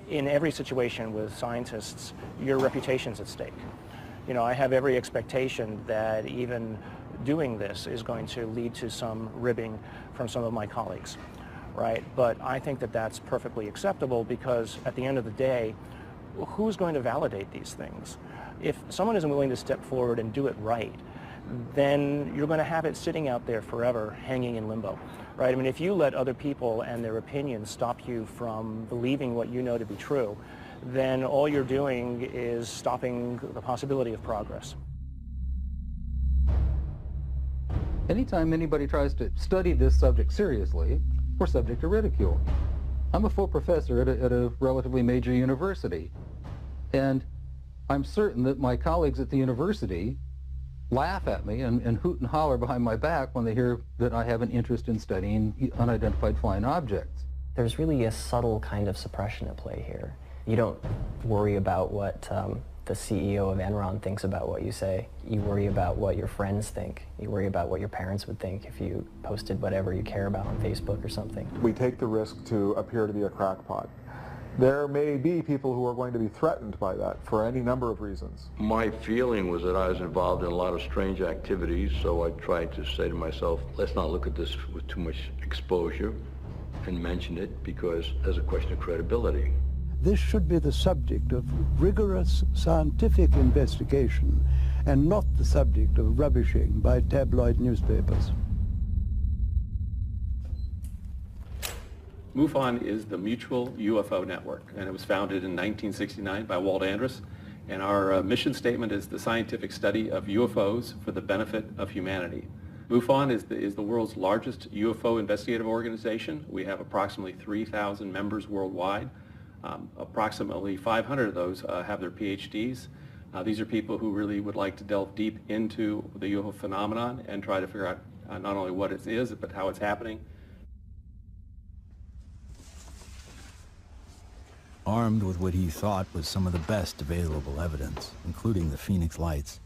In every situation with scientists, your reputation's at stake. I have every expectation that even doing this is going to lead to some ribbing from some of my colleagues, right? But I think that that's perfectly acceptable because at the end of the day, who's going to validate these things? If someone isn't willing to step forward and do it right, then you're going to have it sitting out there forever, hanging in limbo, right? I mean, if you let other people and their opinions stop you from believing what you know to be true, then all you're doing is stopping the possibility of progress. Anytime anybody tries to study this subject seriously, we're subject to ridicule. I'm a full professor at a relatively major university, and I'm certain that my colleagues at the university laugh at me and hoot and holler behind my back when they hear that I have an interest in studying unidentified flying objects. There's really a subtle kind of suppression at play here. You don't worry about what the CEO of Enron thinks about what you say. You worry about what your friends think. You worry about what your parents would think if you posted whatever you care about on Facebook or something. We take the risk to appear to be a crackpot. There may be people who are going to be threatened by that for any number of reasons. My feeling was that I was involved in a lot of strange activities, so I tried to say to myself, let's not look at this with too much exposure and mention it because there's a question of credibility. This should be the subject of rigorous scientific investigation and not the subject of rubbishing by tabloid newspapers. MUFON is the Mutual UFO Network, and it was founded in 1969 by Walt Andrus. And our mission statement is the scientific study of UFOs for the benefit of humanity. MUFON is the world's largest UFO investigative organization. We have approximately 3,000 members worldwide. Approximately 500 of those have their PhDs. These are people who really would like to delve deep into the UFO phenomenon and try to figure out not only what it is, but how it's happening. Armed with what he thought was some of the best available evidence, including the Phoenix Lights,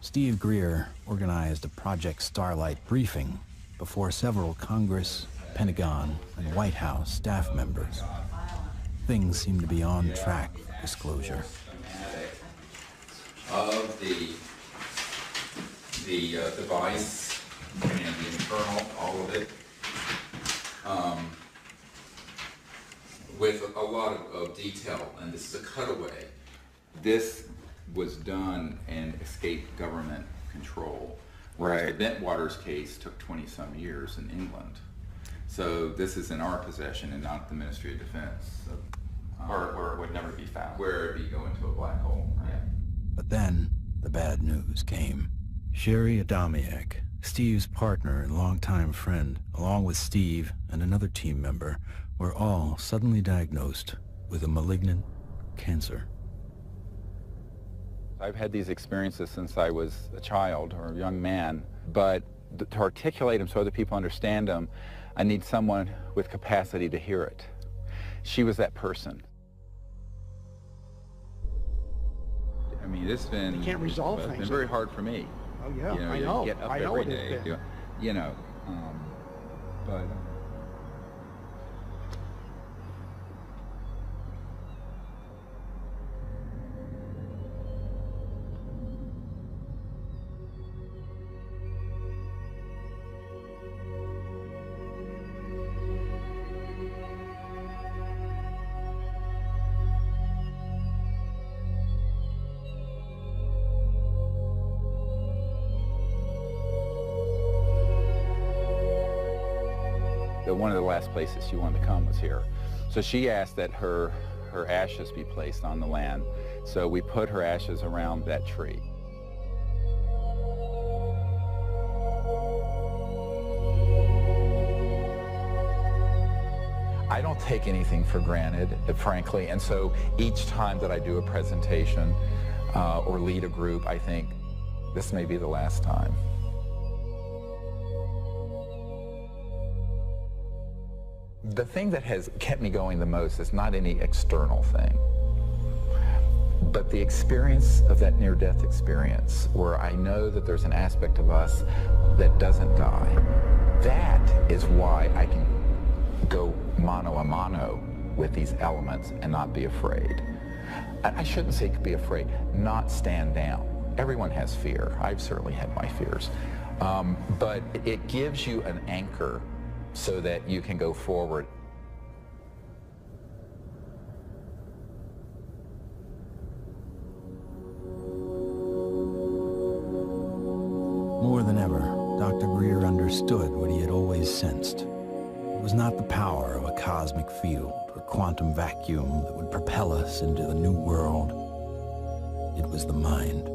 Steve Greer organized a Project Starlight briefing before several Congress, Pentagon, and White House staff members. things seem to be on track for disclosure. Of the device and the internal, all of it, with a lot of detail, and this is a cutaway. This was done and escaped government control, whereas the Bentwaters case took 20-some years in England. So this is in our possession and not the Ministry of Defense. So, where it would never be found. Where it'd be going to a black hole. Right? But then, the bad news came. Sherry Adamiak, Steve's partner and longtime friend, along with Steve and another team member, were all suddenly diagnosed with a malignant cancer. I've had these experiences since I was a child or a young man, but to articulate them so other people understand them, I need someone with capacity to hear it. She was that person. I mean, it's been, you can't resolve it's things. been very hard for me. Oh yeah, you know, I you know. get up I know every it has day, been. you know, but. One of the last places she wanted to come was here. So she asked that her ashes be placed on the land. So we put her ashes around that tree. I don't take anything for granted, frankly, and so each time that I do a presentation or lead a group, I think this may be the last time. The thing that has kept me going the most is not any external thing, but the experience of that near-death experience where I know that there's an aspect of us that doesn't die. That is why I can go mano a mano with these elements and not be afraid. I shouldn't say be afraid, not stand down. Everyone has fear. I've certainly had my fears. But it gives you an anchor so that you can go forward. More than ever, Dr. Greer understood what he had always sensed. It was not the power of a cosmic field or quantum vacuum that would propel us into the new world. It was the mind.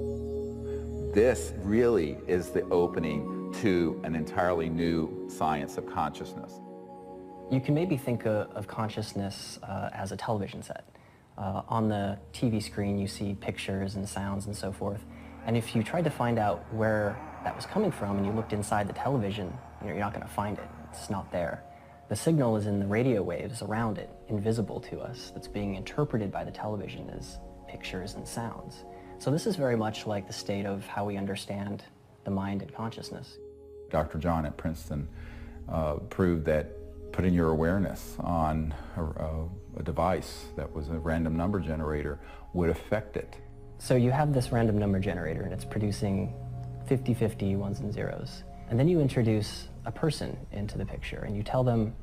This really is the opening to an entirely new science of consciousness. You can maybe think of consciousness as a television set. On the TV screen you see pictures and sounds and so forth, and if you tried to find out where that was coming from and you looked inside the television, you're not going to find it. It's not there. The signal is in the radio waves around it, invisible to us, that's being interpreted by the television as pictures and sounds. So this is very much like the state of how we understand the mind and consciousness. Dr. John at Princeton proved that putting your awareness on a device that was a random number generator would affect it. So you have this random number generator and it's producing 50-50 ones and zeros. And then you introduce a person into the picture and you tell them,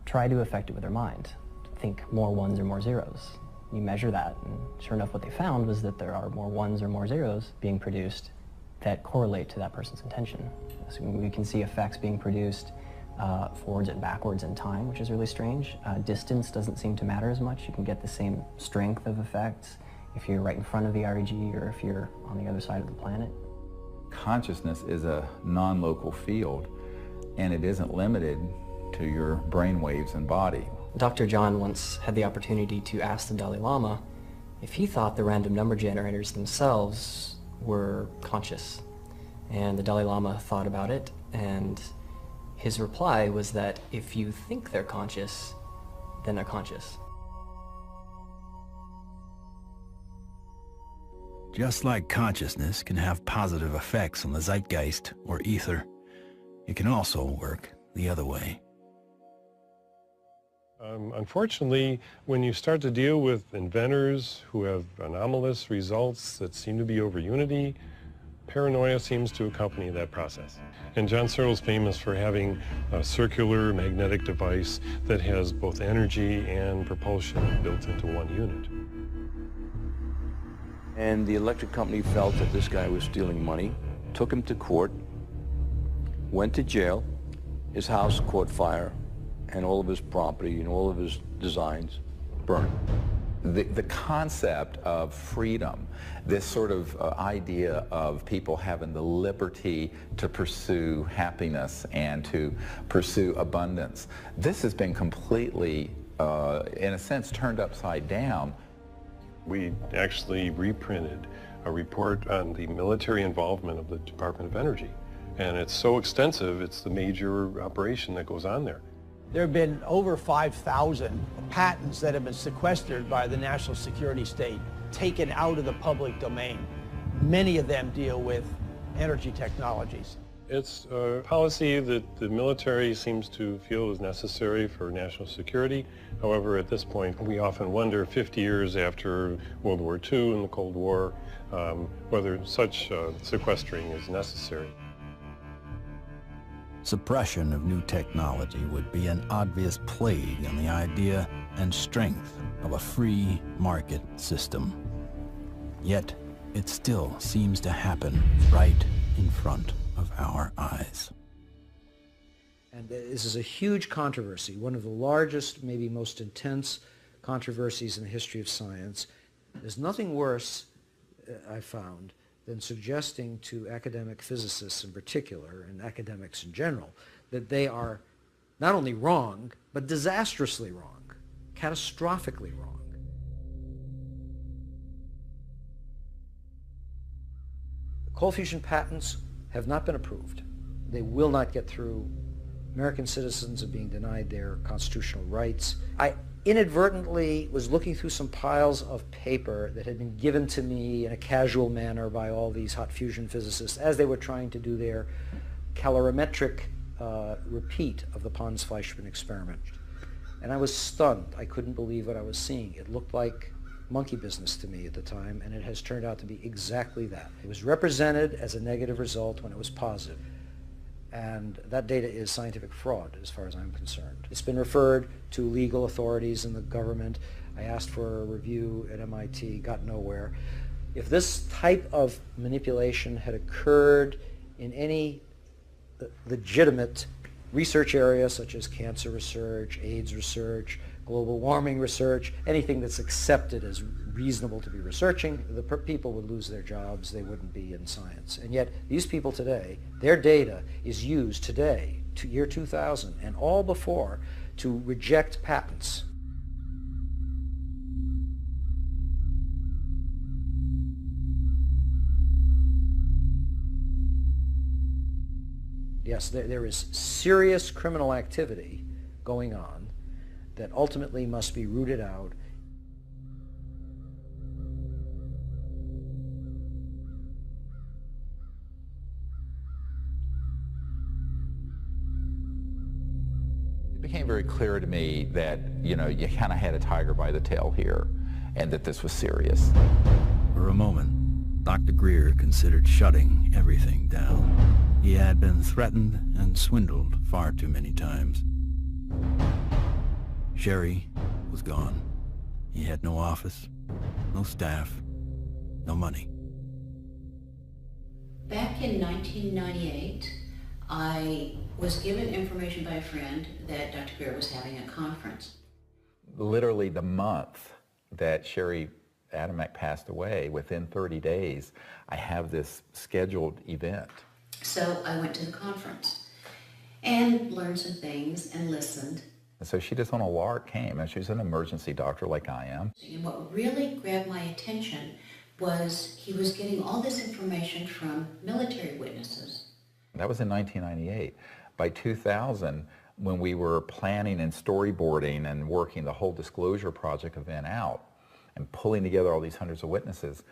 try to affect it with their mind. Think more ones or more zeros. You measure that, and sure enough what they found was that there are more ones or more zeros being produced that correlate to that person's intention. So we can see effects being produced forwards and backwards in time, which is really strange. Distance doesn't seem to matter as much. You can get the same strength of effects if you're right in front of the REG or if you're on the other side of the planet. Consciousness is a non-local field, and it isn't limited to your brain waves and body. Dr. John once had the opportunity to ask the Dalai Lama if he thought the random number generators themselves were conscious. And the Dalai Lama thought about it, and his reply was that if you think they're conscious, then they're conscious. Just like consciousness can have positive effects on the zeitgeist or ether, it can also work the other way. Unfortunately, when you start to deal with inventors who have anomalous results that seem to be over unity, paranoia seems to accompany that process. And John Searle's famous for having a circular magnetic device that has both energy and propulsion built into one unit. And the electric company felt that this guy was stealing money, took him to court, went to jail, his house caught fire, and all of his property and all of his designs burned. The concept of freedom, this sort of idea of people having the liberty to pursue happiness and to pursue abundance, this has been completely, in a sense, turned upside down. We actually reprinted a report on the military involvement of the Department of Energy. And it's so extensive, it's the major operation that goes on there. There have been over 5,000 patents that have been sequestered by the national security state, taken out of the public domain. Many of them deal with energy technologies. It's a policy that the military seems to feel is necessary for national security. However, at this point, we often wonder, 50 years after World War II and the Cold War, whether such sequestering is necessary. Suppression of new technology would be an obvious plague on the idea and strength of a free market system. Yet, it still seems to happen right in front of our eyes. And this is a huge controversy, one of the largest, maybe most intense controversies in the history of science. There's nothing worse, I found, than suggesting to academic physicists in particular, and academics in general, that they are not only wrong, but disastrously wrong, catastrophically wrong. Cold fusion patents have not been approved. They will not get through. American citizens are being denied their constitutional rights. I inadvertently was looking through some piles of paper that had been given to me in a casual manner by all these hot fusion physicists as they were trying to do their calorimetric repeat of the Pons-Fleischmann experiment. And I was stunned. I couldn't believe what I was seeing. It looked like monkey business to me at the time, and it has turned out to be exactly that. It was represented as a negative result when it was positive. And that data is scientific fraud as far as I'm concerned. It's been referred to legal authorities in the government. I asked for a review at MIT, got nowhere. If this type of manipulation had occurred in any legitimate research area, such as cancer research, AIDS research, global warming research, anything that's accepted as reasonable to be researching, the people would lose their jobs, they wouldn't be in science. And yet, these people today, their data is used today, to year 2000, and all before, to reject patents. Yes, there is serious criminal activity going on that ultimately must be rooted out. It became very clear to me that, you know, you kind of had a tiger by the tail here, and that this was serious. For a moment, Dr. Greer considered shutting everything down. He had been threatened and swindled far too many times. Sherry was gone. He had no office, no staff, no money. Back in 1998, I was given information by a friend that Dr. Greer was having a conference. Literally the month that Sherry Adamek passed away, within 30 days, I have this scheduled event. So I went to the conference and learned some things and listened. And so she just on a lark came, and she's an emergency doctor like I am. And what really grabbed my attention was he was getting all this information from military witnesses. That was in 1998. By 2000, when we were planning and storyboarding and working the whole disclosure project event out and pulling together all these hundreds of witnesses,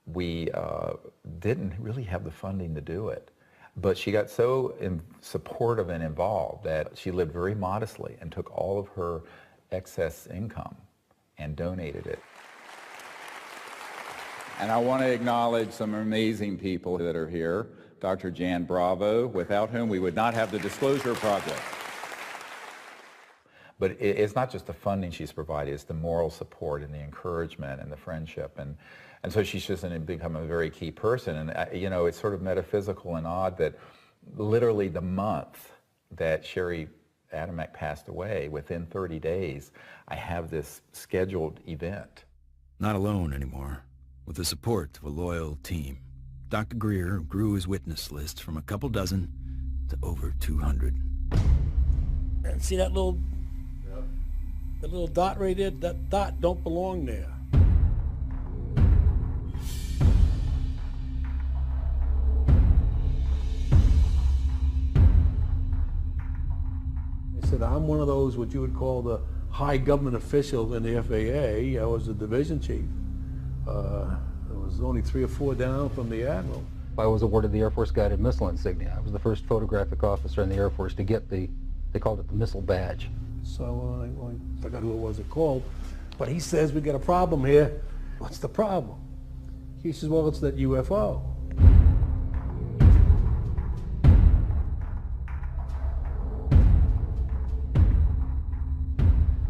we didn't really have the funding to do it. But she got so supportive and involved that she lived very modestly and took all of her excess income and donated it. And I want to acknowledge some amazing people that are here. Dr. Jan Bravo, without whom we would not have the Disclosure Project. But it's not just the funding she's provided, it's the moral support and the encouragement and the friendship. And so she's just become a very key person. And, you know, it's sort of metaphysical and odd that literally the month that Sherry Adamek passed away, within 30 days, I have this scheduled event. Not alone anymore. With the support of a loyal team, Dr. Greer grew his witness list from a couple dozen to over 200. And see that little dot right there? That dot don't belong there. I said, I'm one of those what you would call the high government official in the FAA. I was the division chief. There was only 3 or 4 down from the admiral. I was awarded the Air Force Guided Missile Insignia. I was the first photographic officer in the Air Force to get they called it the missile badge. So I forgot who it was that called, but he says, we got a problem here. What's the problem? He says, well, it's that UFO.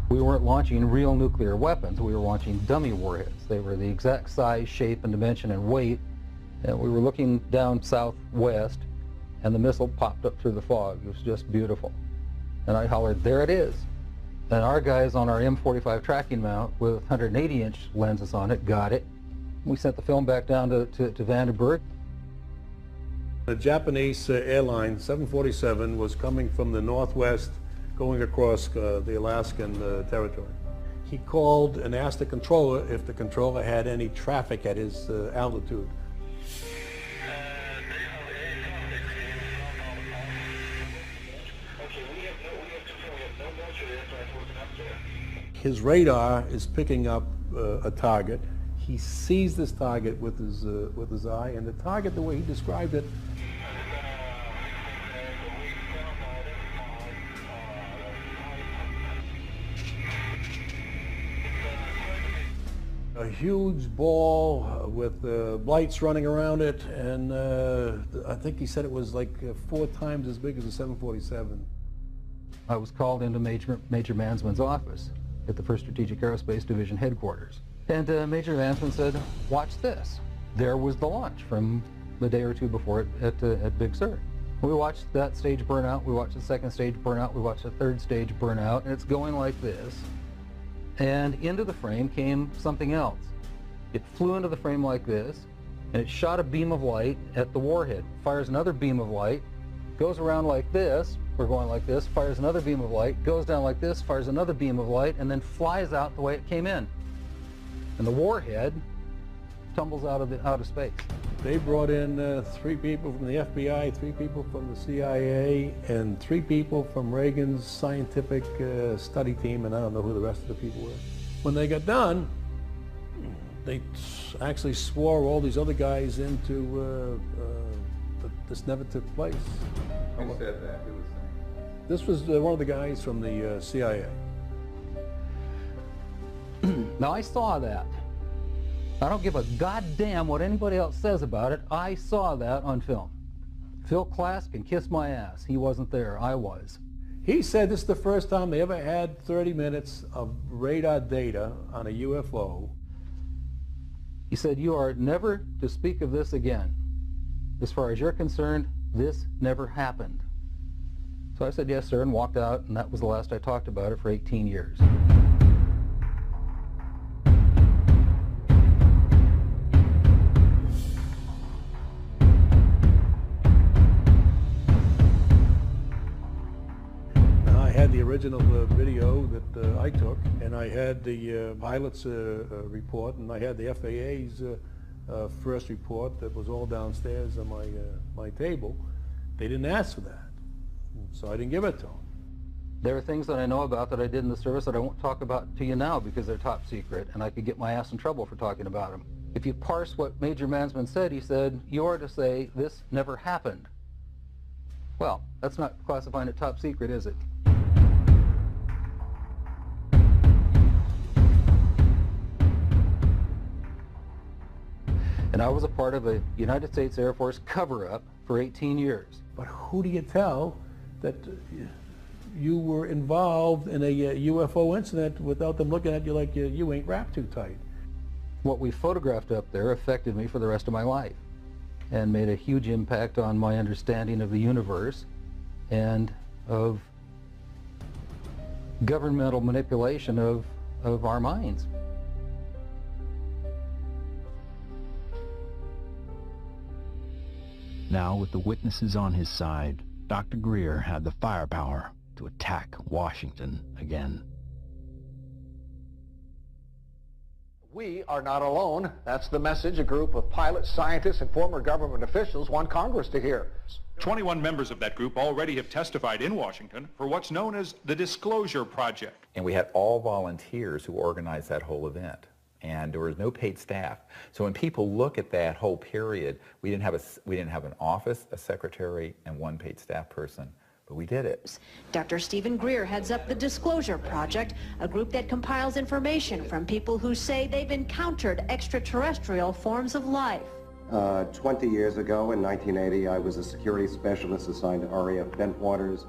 We weren't launching real nuclear weapons, we were launching dummy warheads. They were the exact size, shape, and dimension and weight, and we were looking down southwest, and the missile popped up through the fog. It was just beautiful. And I hollered, there it is. And our guys on our M45 tracking mount with 180-inch lenses on it got it. We sent the film back down to Vandenberg. The Japanese airline 747 was coming from the northwest, going across the Alaskan territory. He called and asked the controller if the controller had any traffic at his altitude. His radar is picking up a target. He sees this target with his eye, and the target, the way he described it, a huge ball with lights running around it, and I think he said it was like 4 times as big as a 747. I was called into Major Mansman's office at the 1st Strategic Aerospace Division headquarters. And Major Mansman said, watch this. There was the launch from the day or two before it at Big Sur. We watched that stage burn out, we watched the 2nd stage burn out, we watched the 3rd stage burn out, and it's going like this. And into the frame came something else. It flew into the frame like this, and it shot a beam of light at the warhead, fires another beam of light, goes around like this, we're going like this, fires another beam of light, goes down like this, fires another beam of light, and then flies out the way it came in. And the warhead tumbles out of space. They brought in 3 people from the FBI, 3 people from the CIA, and 3 people from Reagan's scientific study team, and I don't know who the rest of the people were. When they got done, they actually swore all these other guys into that this never took place. Who said that? Who was saying? This was one of the guys from the CIA. Now I saw that. I don't give a goddamn what anybody else says about it. I saw that on film. Phil Klass can kiss my ass. He wasn't there. I was. He said this is the first time they ever had 30 minutes of radar data on a UFO. He said, you are never to speak of this again. As far as you're concerned, this never happened. So I said, yes, sir, and walked out, and that was the last I talked about it for 18 years. I had the original video that I took, and I had the pilot's report, and I had the FAA's first report that was all downstairs on my table. They didn't ask for that, so I didn't give it to them. There are things that I know about that I did in the service that I won't talk about to you now because they're top secret, and I could get my ass in trouble for talking about them. If you parse what Major Mansman said, he said, you are to say, this never happened. Well, that's not classifying it top secret, is it? And I was a part of a United States Air Force cover-up for 18 years. But who do you tell that you were involved in a UFO incident without them looking at you like you ain't wrapped too tight? What we photographed up there affected me for the rest of my life and made a huge impact on my understanding of the universe and of governmental manipulation of our minds. Now, with the witnesses on his side, Dr. Greer had the firepower to attack Washington again. We are not alone. That's the message a group of pilots, scientists, and former government officials want Congress to hear. 21 members of that group already have testified in Washington for what's known as the Disclosure Project. And we had all volunteers who organized that whole event. And there was no paid staff. So when people look at that whole period, we didn't have an office, a secretary, and one paid staff person. But we did it. Dr. Stephen Greer heads up the Disclosure Project, a group that compiles information from people who say they've encountered extraterrestrial forms of life. 20 years ago, in 1980, I was a security specialist assigned to RAF Bentwaters.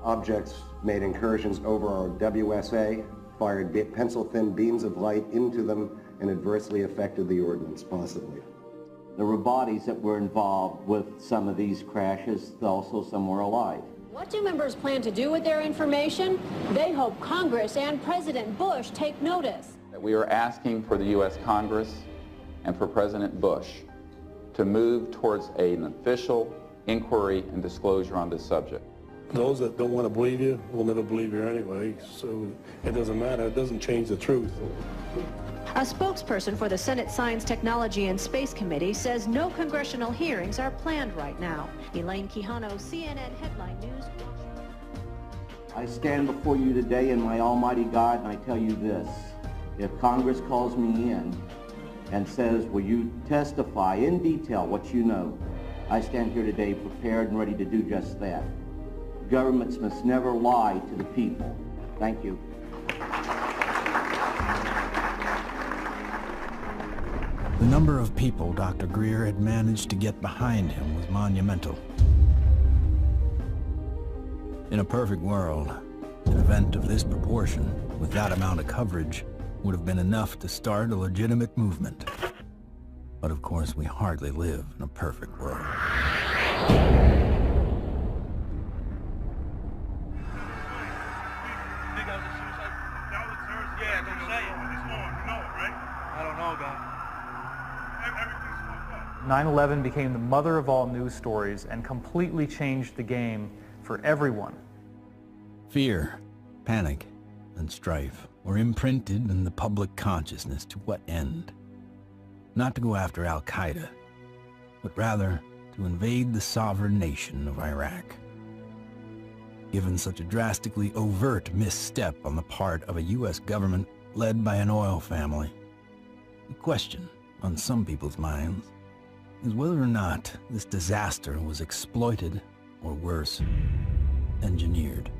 Objects made incursions over our WSA, fired pencil-thin beams of light into them, and adversely affected the ordnance, possibly. There were bodies that were involved with some of these crashes, also some were alive. What do members plan to do with their information? They hope Congress and President Bush take notice. We are asking for the U.S. Congress and for President Bush to move towards an official inquiry and disclosure on this subject. Those that don't want to believe you will never believe you anyway, so it doesn't matter. It doesn't change the truth. A spokesperson for the Senate Science, Technology, and Space Committee says no congressional hearings are planned right now. Elaine Quijano, CNN Headline News. I stand before you today in my almighty God, and I tell you this. If Congress calls me in and says, will you testify in detail what you know, I stand here today prepared and ready to do just that. Governments must never lie to the people. Thank you. The number of people Dr. Greer had managed to get behind him was monumental. In a perfect world, an event of this proportion, with that amount of coverage, would have been enough to start a legitimate movement. But of course, we hardly live in a perfect world. Yeah, don't say it. It's on, you know it, right? I don't know, guy. 9/11 became the mother of all news stories and completely changed the game for everyone. Fear, panic, and strife were imprinted in the public consciousness. To what end? Not to go after Al-Qaeda, but rather to invade the sovereign nation of Iraq. Given such a drastically overt misstep on the part of a U.S. government led by an oil family, the question on some people's minds is whether or not this disaster was exploited, or worse, engineered.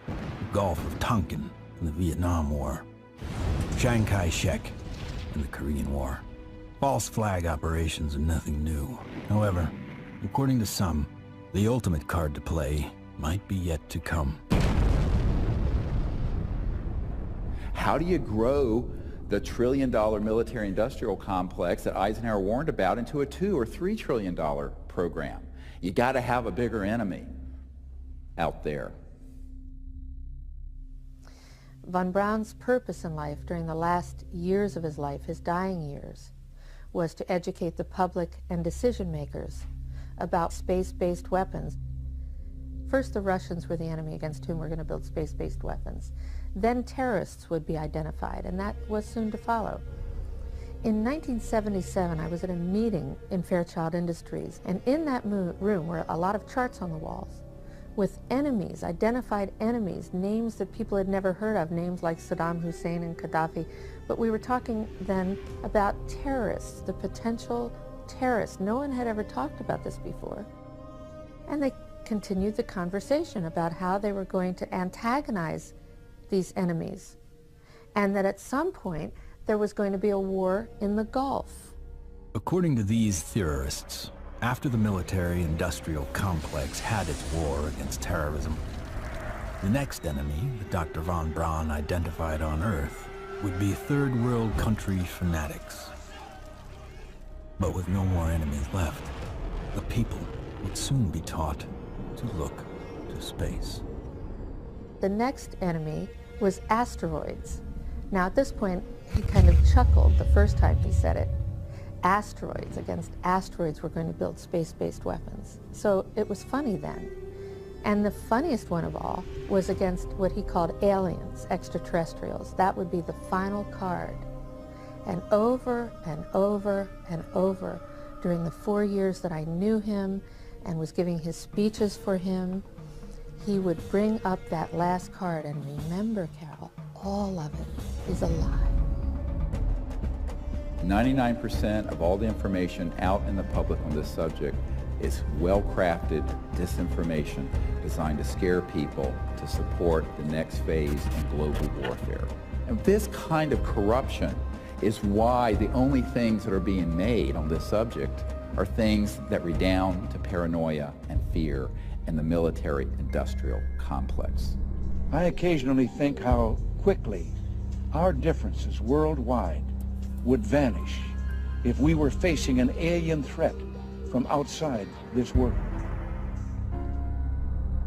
The Gulf of Tonkin in the Vietnam War, Chiang Kai-shek in the Korean War. False flag operations are nothing new. However, according to some, the ultimate card to play might be yet to come. How do you grow the trillion-dollar military-industrial complex that Eisenhower warned about into a $2 or $3 trillion program? You got to have a bigger enemy out there. Von Braun's purpose in life during the last years of his life, his dying years, was to educate the public and decision makers about space-based weapons. First, the Russians were the enemy against whom we're going to build space-based weapons. Then terrorists would be identified, and that was soon to follow. In 1977, I was at a meeting in Fairchild Industries, and in that room were a lot of charts on the walls with enemies, identified enemies, names that people had never heard of, names like Saddam Hussein and Gaddafi. But we were talking then about terrorists, the potential terrorists. No one had ever talked about this before. And they continued the conversation about how they were going to antagonize these enemies, and that at some point there was going to be a war in the Gulf. According to these theorists, after the military-industrial complex had its war against terrorism, the next enemy that Dr. von Braun identified on Earth would be third world country fanatics. But with no more enemies left, the people would soon be taught to look to space. The next enemy was asteroids. Now at this point, he kind of chuckled the first time he said it. Asteroids, against asteroids, we're going to build space-based weapons. So it was funny then. And the funniest one of all was against what he called aliens, extraterrestrials. That would be the final card. And over and over and over, during the 4 years that I knew him and was giving his speeches for him, he would bring up that last card. And remember, Carol, all of it is a lie. 99% of all the information out in the public on this subject is well-crafted disinformation designed to scare people to support the next phase in global warfare. And this kind of corruption is why the only things that are being made on this subject are things that redound to paranoia and fear in the military-industrial complex. I occasionally think how quickly our differences worldwide would vanish if we were facing an alien threat from outside this world.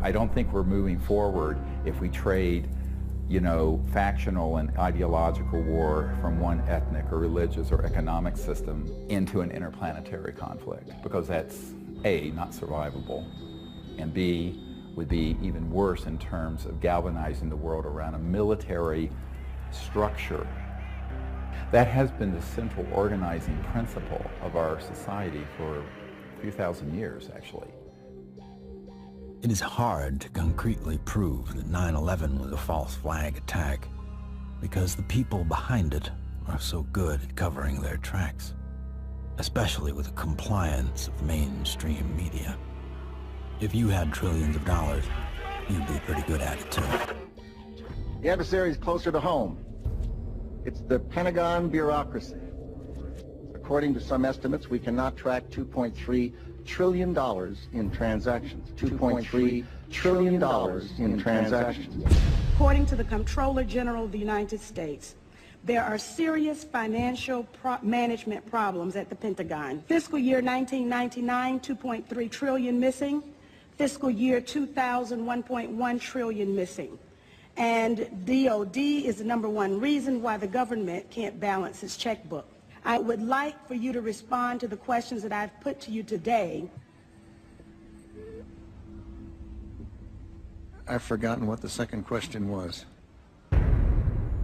I don't think we're moving forward if we trade, factional and ideological war from one ethnic or religious or economic system into an interplanetary conflict, because that's A, not survivable, and B, would be even worse in terms of galvanizing the world around a military structure. That has been the central organizing principle of our society for a few thousand years, actually. It is hard to concretely prove that 9/11 was a false flag attack because the people behind it are so good at covering their tracks, especially with the compliance of mainstream media. If you had trillions of dollars, you'd be pretty good at it too. The adversary is closer to home. It's the Pentagon bureaucracy. According to some estimates, we cannot track $2.3 trillion in transactions. $2.3 trillion in transactions. According to the Comptroller General of the United States, there are serious financial management problems at the Pentagon. Fiscal year 1999, 2.3 trillion missing. Fiscal year 2000, 1.1 trillion missing. And DOD is the #1 reason why the government can't balance its checkbook. I would like for you to respond to the questions that I've put to you today. I've forgotten what the second question was.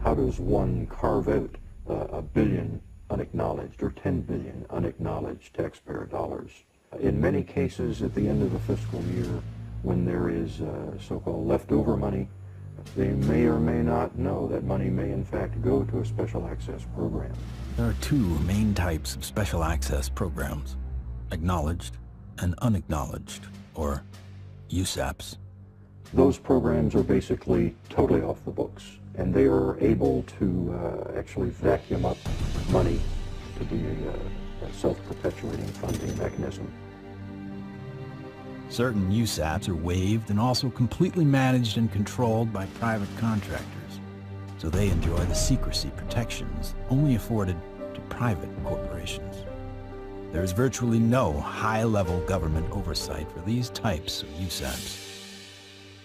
How does one carve out a billion unacknowledged or 10 billion unacknowledged taxpayer dollars? In many cases, at the end of the fiscal year, when there is so-called leftover money, they may or may not know that money may in fact go to a special access program. There are two main types of special access programs: acknowledged and unacknowledged, or USAPs. Those programs are basically totally off the books, and they are able to actually vacuum up money to be a self-perpetuating funding mechanism. Certain USAPs are waived and also completely managed and controlled by private contractors, so they enjoy the secrecy protections only afforded to private corporations. There is virtually no high-level government oversight for these types of USAPs.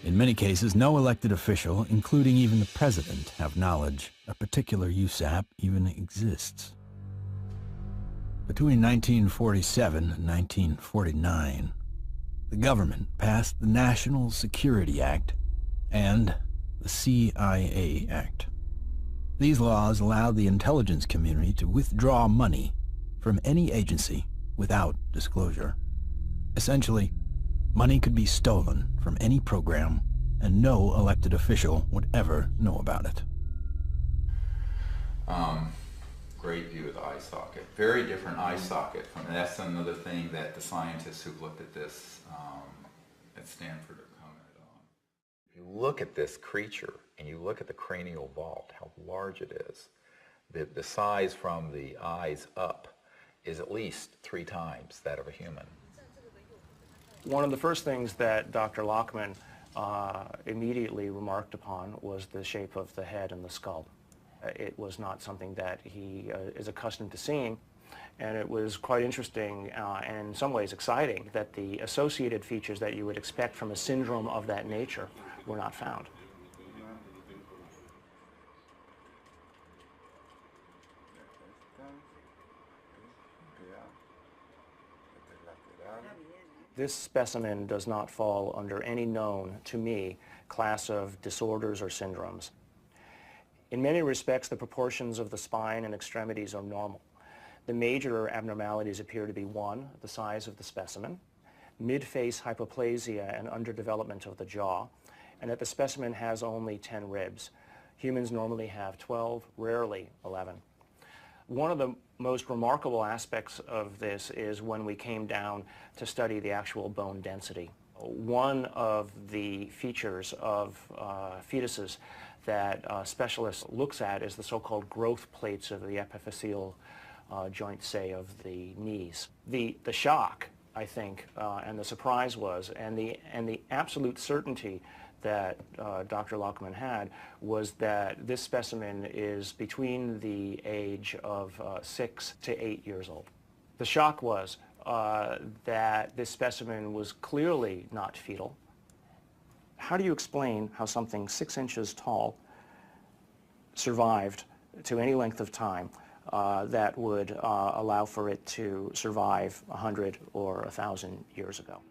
In many cases, no elected official, including even the president, have knowledge a particular USAP even exists. Between 1947 and 1949, the government passed the National Security Act and the CIA Act. These laws allowed the intelligence community to withdraw money from any agency without disclosure. Essentially, money could be stolen from any program, and no elected official would ever know about it. great view of the eye socket. Very different eye socket from, and that's another thing that the scientists who've looked at this at Stanford have commented on. If you look at this creature and you look at the cranial vault, how large it is, the size from the eyes up is at least 3 times that of a human. One of the first things that Dr. Lockman immediately remarked upon was the shape of the head and the skull. It was not something that he is accustomed to seeing, and it was quite interesting and in some ways exciting that the associated features that you would expect from a syndrome of that nature were not found. This specimen does not fall under any known, to me, class of disorders or syndromes. In many respects, the proportions of the spine and extremities are normal. The major abnormalities appear to be 1, the size of the specimen, mid-face hypoplasia and underdevelopment of the jaw, and that the specimen has only 10 ribs. Humans normally have 12, rarely 11. One of the most remarkable aspects of this is when we came down to study the actual bone density. One of the features of fetuses that specialists looks at is the so-called growth plates of the epiphyseal joint, say, of the knees. The shock, I think, and the surprise was, and the absolute certainty that Dr. Lockman had was that this specimen is between the age of 6 to 8 years old. The shock was that this specimen was clearly not fetal. How do you explain how something 6 inches tall survived to any length of time that would allow for it to survive 100 or 1,000 years ago?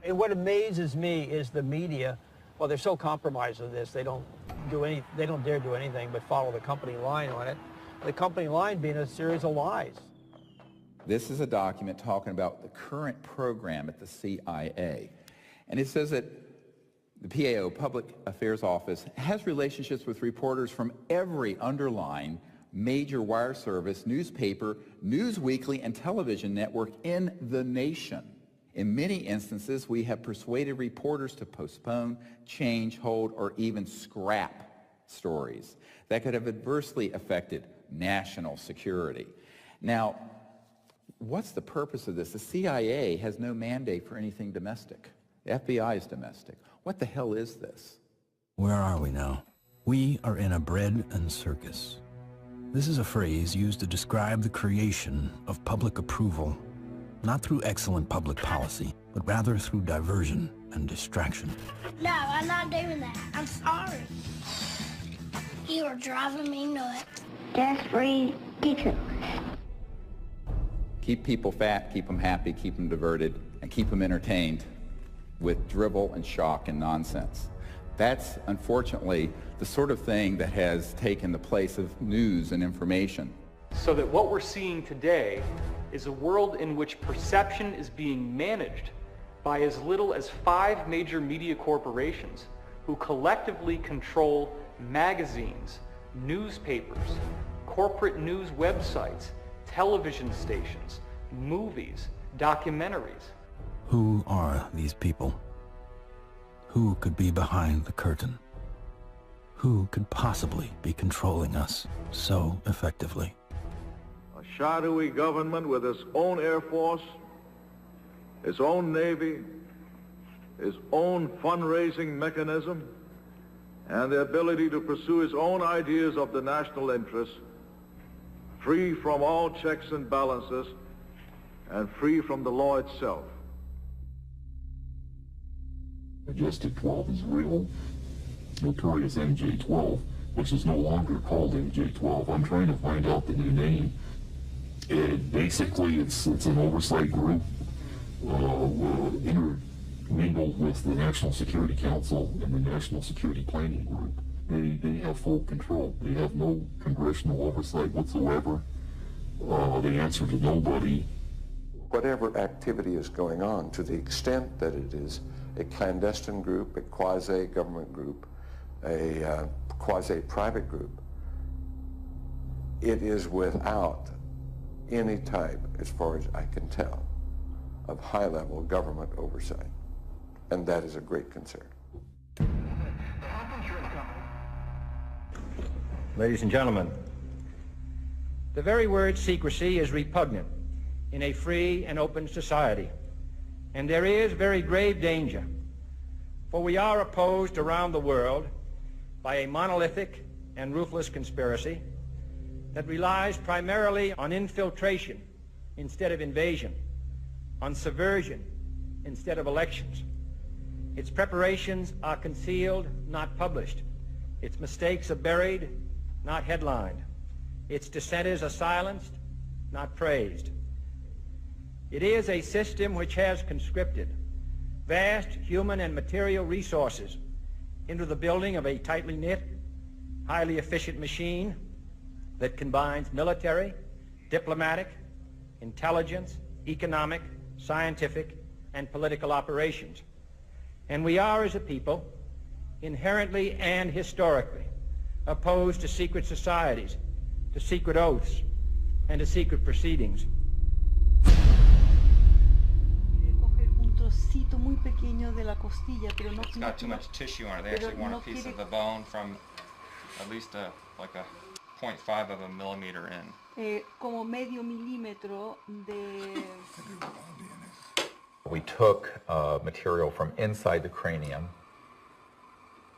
And what amazes me is the media. Well, they're so compromised with this, they don't dare do anything but follow the company line on it. The company line being a series of lies. This is a document talking about the current program at the CIA. And it says that the PAO, Public Affairs Office, has relationships with reporters from every underlying major wire service, newspaper, news weekly, and television network in the nation. In many instances, we have persuaded reporters to postpone, change, hold, or even scrap stories that could have adversely affected national security. Now, what's the purpose of this? The CIA has no mandate for anything domestic. The FBI is domestic. What the hell is this? Where are we now? We are in a bread and circus. This is a phrase used to describe the creation of public approval, not through excellent public policy, but rather through diversion and distraction. No, I'm not doing that. I'm sorry. You are driving me nuts. That's ridiculous. Keep people fat, keep them happy, keep them diverted, and keep them entertained with drivel and shock and nonsense. That's, unfortunately, the sort of thing that has taken the place of news and information. So that what we're seeing today is a world in which perception is being managed by as little as 5 major media corporations who collectively control magazines, newspapers, corporate news websites, television stations, movies, documentaries. Who are these people? Who could be behind the curtain? Who could possibly be controlling us so effectively? A shadowy government with its own Air Force, its own Navy, its own fundraising mechanism, and the ability to pursue its own ideas of the national interest, free from all checks and balances, and free from the law itself. Majestic 12 is real. Notorious MJ-12, which is no longer called MJ-12. I'm trying to find out the new name. Basically, it's an oversight group intermingled with the National Security Council and the National Security Planning Group. They have full control. They have no congressional oversight whatsoever. They answer to nobody. Whatever activity is going on, to the extent that it is a clandestine group, a quasi-government group, a quasi-private group. It is without any type, as far as I can tell, of high-level government oversight. And that is a great concern. Ladies and gentlemen, the very word secrecy is repugnant in a free and open society. And there is very grave danger, for we are opposed around the world by a monolithic and ruthless conspiracy that relies primarily on infiltration instead of invasion, on subversion instead of elections. Its preparations are concealed, not published. Its mistakes are buried, not headlined. Its dissenters are silenced, not praised. It is a system which has conscripted vast human and material resources into the building of a tightly knit, highly efficient machine that combines military, diplomatic, intelligence, economic, scientific, and political operations. And we are, as a people, inherently and historically opposed to secret societies, to secret oaths, and to secret proceedings. It's got too much tissue on it. They actually want a piece of the bone from at least like a 0.5 of a millimeter in. Como medio milímetro de... We took material from inside the cranium,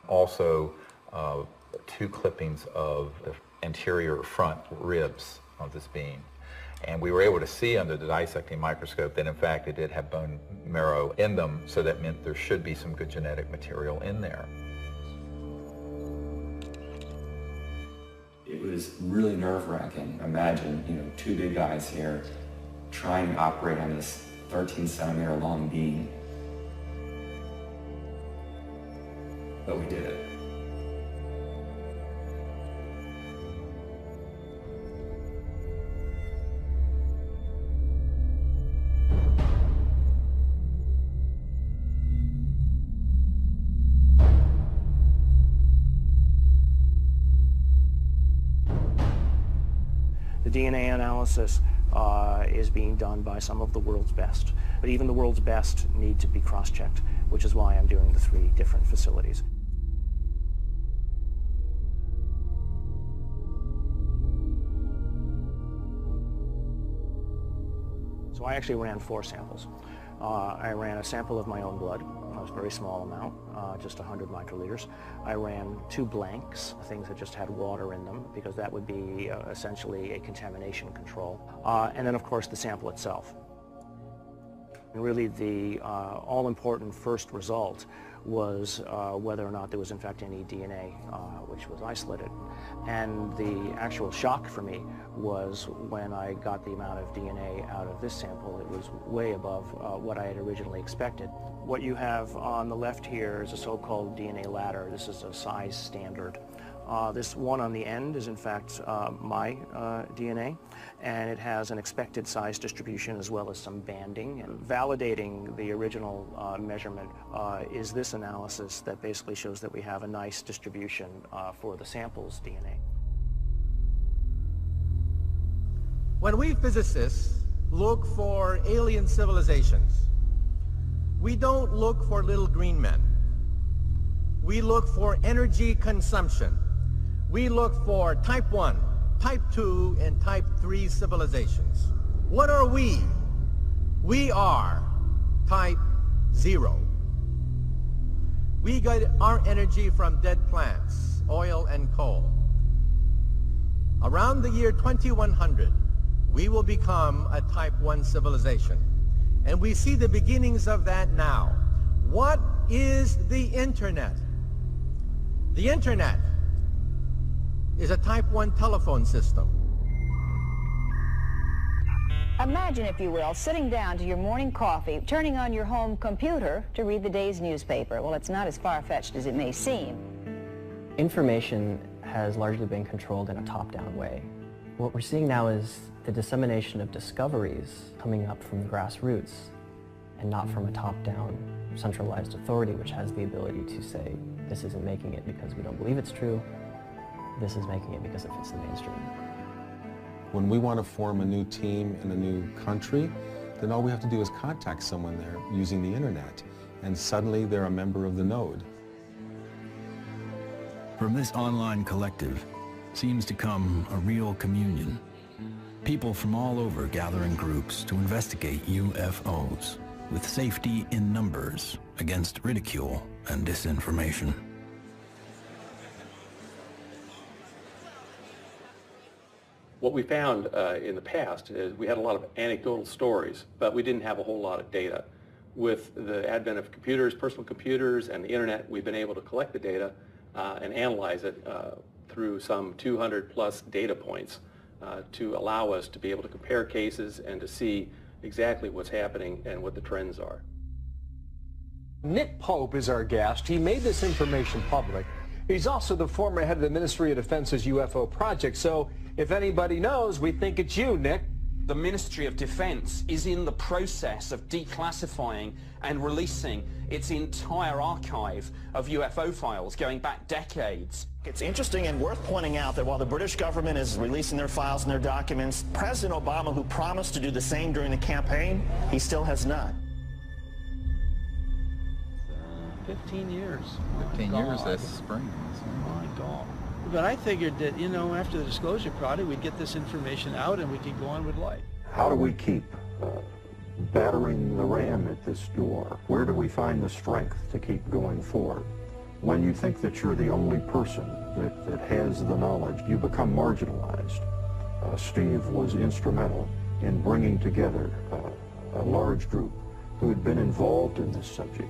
also 2 clippings of the anterior front ribs of this being. And we were able to see under the dissecting microscope that in fact it did have bone marrow in them, so that meant there should be some good genetic material in there. It was really nerve-wracking. Imagine, 2 big guys here trying to operate on this 13-centimeter long beam. But we did it. The DNA analysis is being done by some of the world's best, but even the world's best need to be cross-checked, which is why I'm doing the 3 different facilities. So I actually ran 4 samples. I ran a sample of my own blood. It was a very small amount, just 100 microliters. I ran 2 blanks, things that just had water in them, because that would be essentially a contamination control. And then, of course, the sample itself. And really, the all-important first result was whether or not there was, in fact, any DNA which was isolated. And the actual shock for me was when I got the amount of DNA out of this sample. It was way above what I had originally expected. What you have on the left here is a so-called DNA ladder. This is a size standard. This one on the end is in fact my DNA, and it has an expected size distribution as well as some banding. And validating the original measurement is this analysis that basically shows that we have a nice distribution for the sample's DNA. When we physicists look for alien civilizations, we don't look for little green men. We look for energy consumption. We look for type 1, type 2, and type 3 civilizations. What are we? We are type 0. We get our energy from dead plants, oil and coal. Around the year 2100, we will become a type 1 civilization. And we see the beginnings of that now. What is the Internet? The Internet is a type 1 telephone system. Imagine, if you will, sitting down to your morning coffee, turning on your home computer to read the day's newspaper. Well, it's not as far-fetched as it may seem. Information has largely been controlled in a top-down way. What we're seeing now is the dissemination of discoveries coming up from the grassroots and not from a top-down centralized authority which has the ability to say, this isn't making it because we don't believe it's true, this is making it because it fits the mainstream. When we want to form a new team in a new country, then all we have to do is contact someone there using the internet, and suddenly they're a member of the node. From this online collective seems to come a real communion. People from all over gather in groups to investigate UFOs, with safety in numbers against ridicule and disinformation. What we found in the past is we had a lot of anecdotal stories, but we didn't have a whole lot of data. With the advent of computers, personal computers, and the internet, we've been able to collect the data and analyze it through some 200 plus data points to allow us to be able to compare cases and to see exactly what's happening and what the trends are. Nick Pope is our guest. He made this information public. He's also the former head of the Ministry of Defense's UFO project, so if anybody knows, we think it's you, Nick. The Ministry of Defense is in the process of declassifying and releasing its entire archive of UFO files going back decades. It's interesting and worth pointing out that while the British government is releasing their files and their documents, President Obama, who promised to do the same during the campaign, he still has not. 15 years. 15 years this spring. My God. But I figured that, you know, after the disclosure project, we'd get this information out and we could go on with life. How do we keep battering the ram at this door? Where do we find the strength to keep going forward? When you think that you're the only person that has the knowledge, you become marginalized. Steve was instrumental in bringing together a large group who had been involved in this subject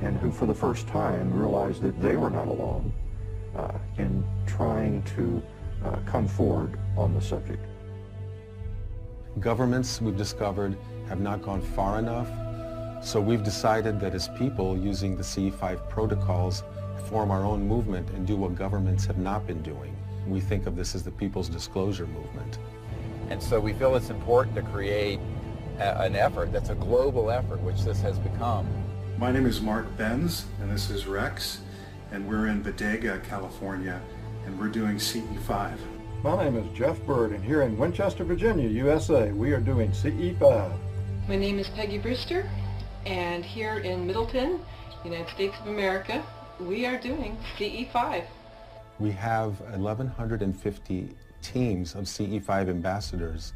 and who for the first time realized that they were not alone in trying to come forward on the subject. Governments, we've discovered, have not gone far enough, so we've decided that as people, using the CE5 protocols, form our own movement and do what governments have not been doing. We think of this as the People's Disclosure Movement. And so we feel it's important to create an effort that's a global effort, which this has become. My name is Mark Benz, and this is Rex, and we're in Bodega, California, and we're doing CE5. My name is Jeff Bird, and here in Winchester, Virginia, USA, we are doing CE5. My name is Peggy Brewster, and here in Middleton, United States of America, we are doing CE5. We have 1,150 teams of CE5 ambassadors,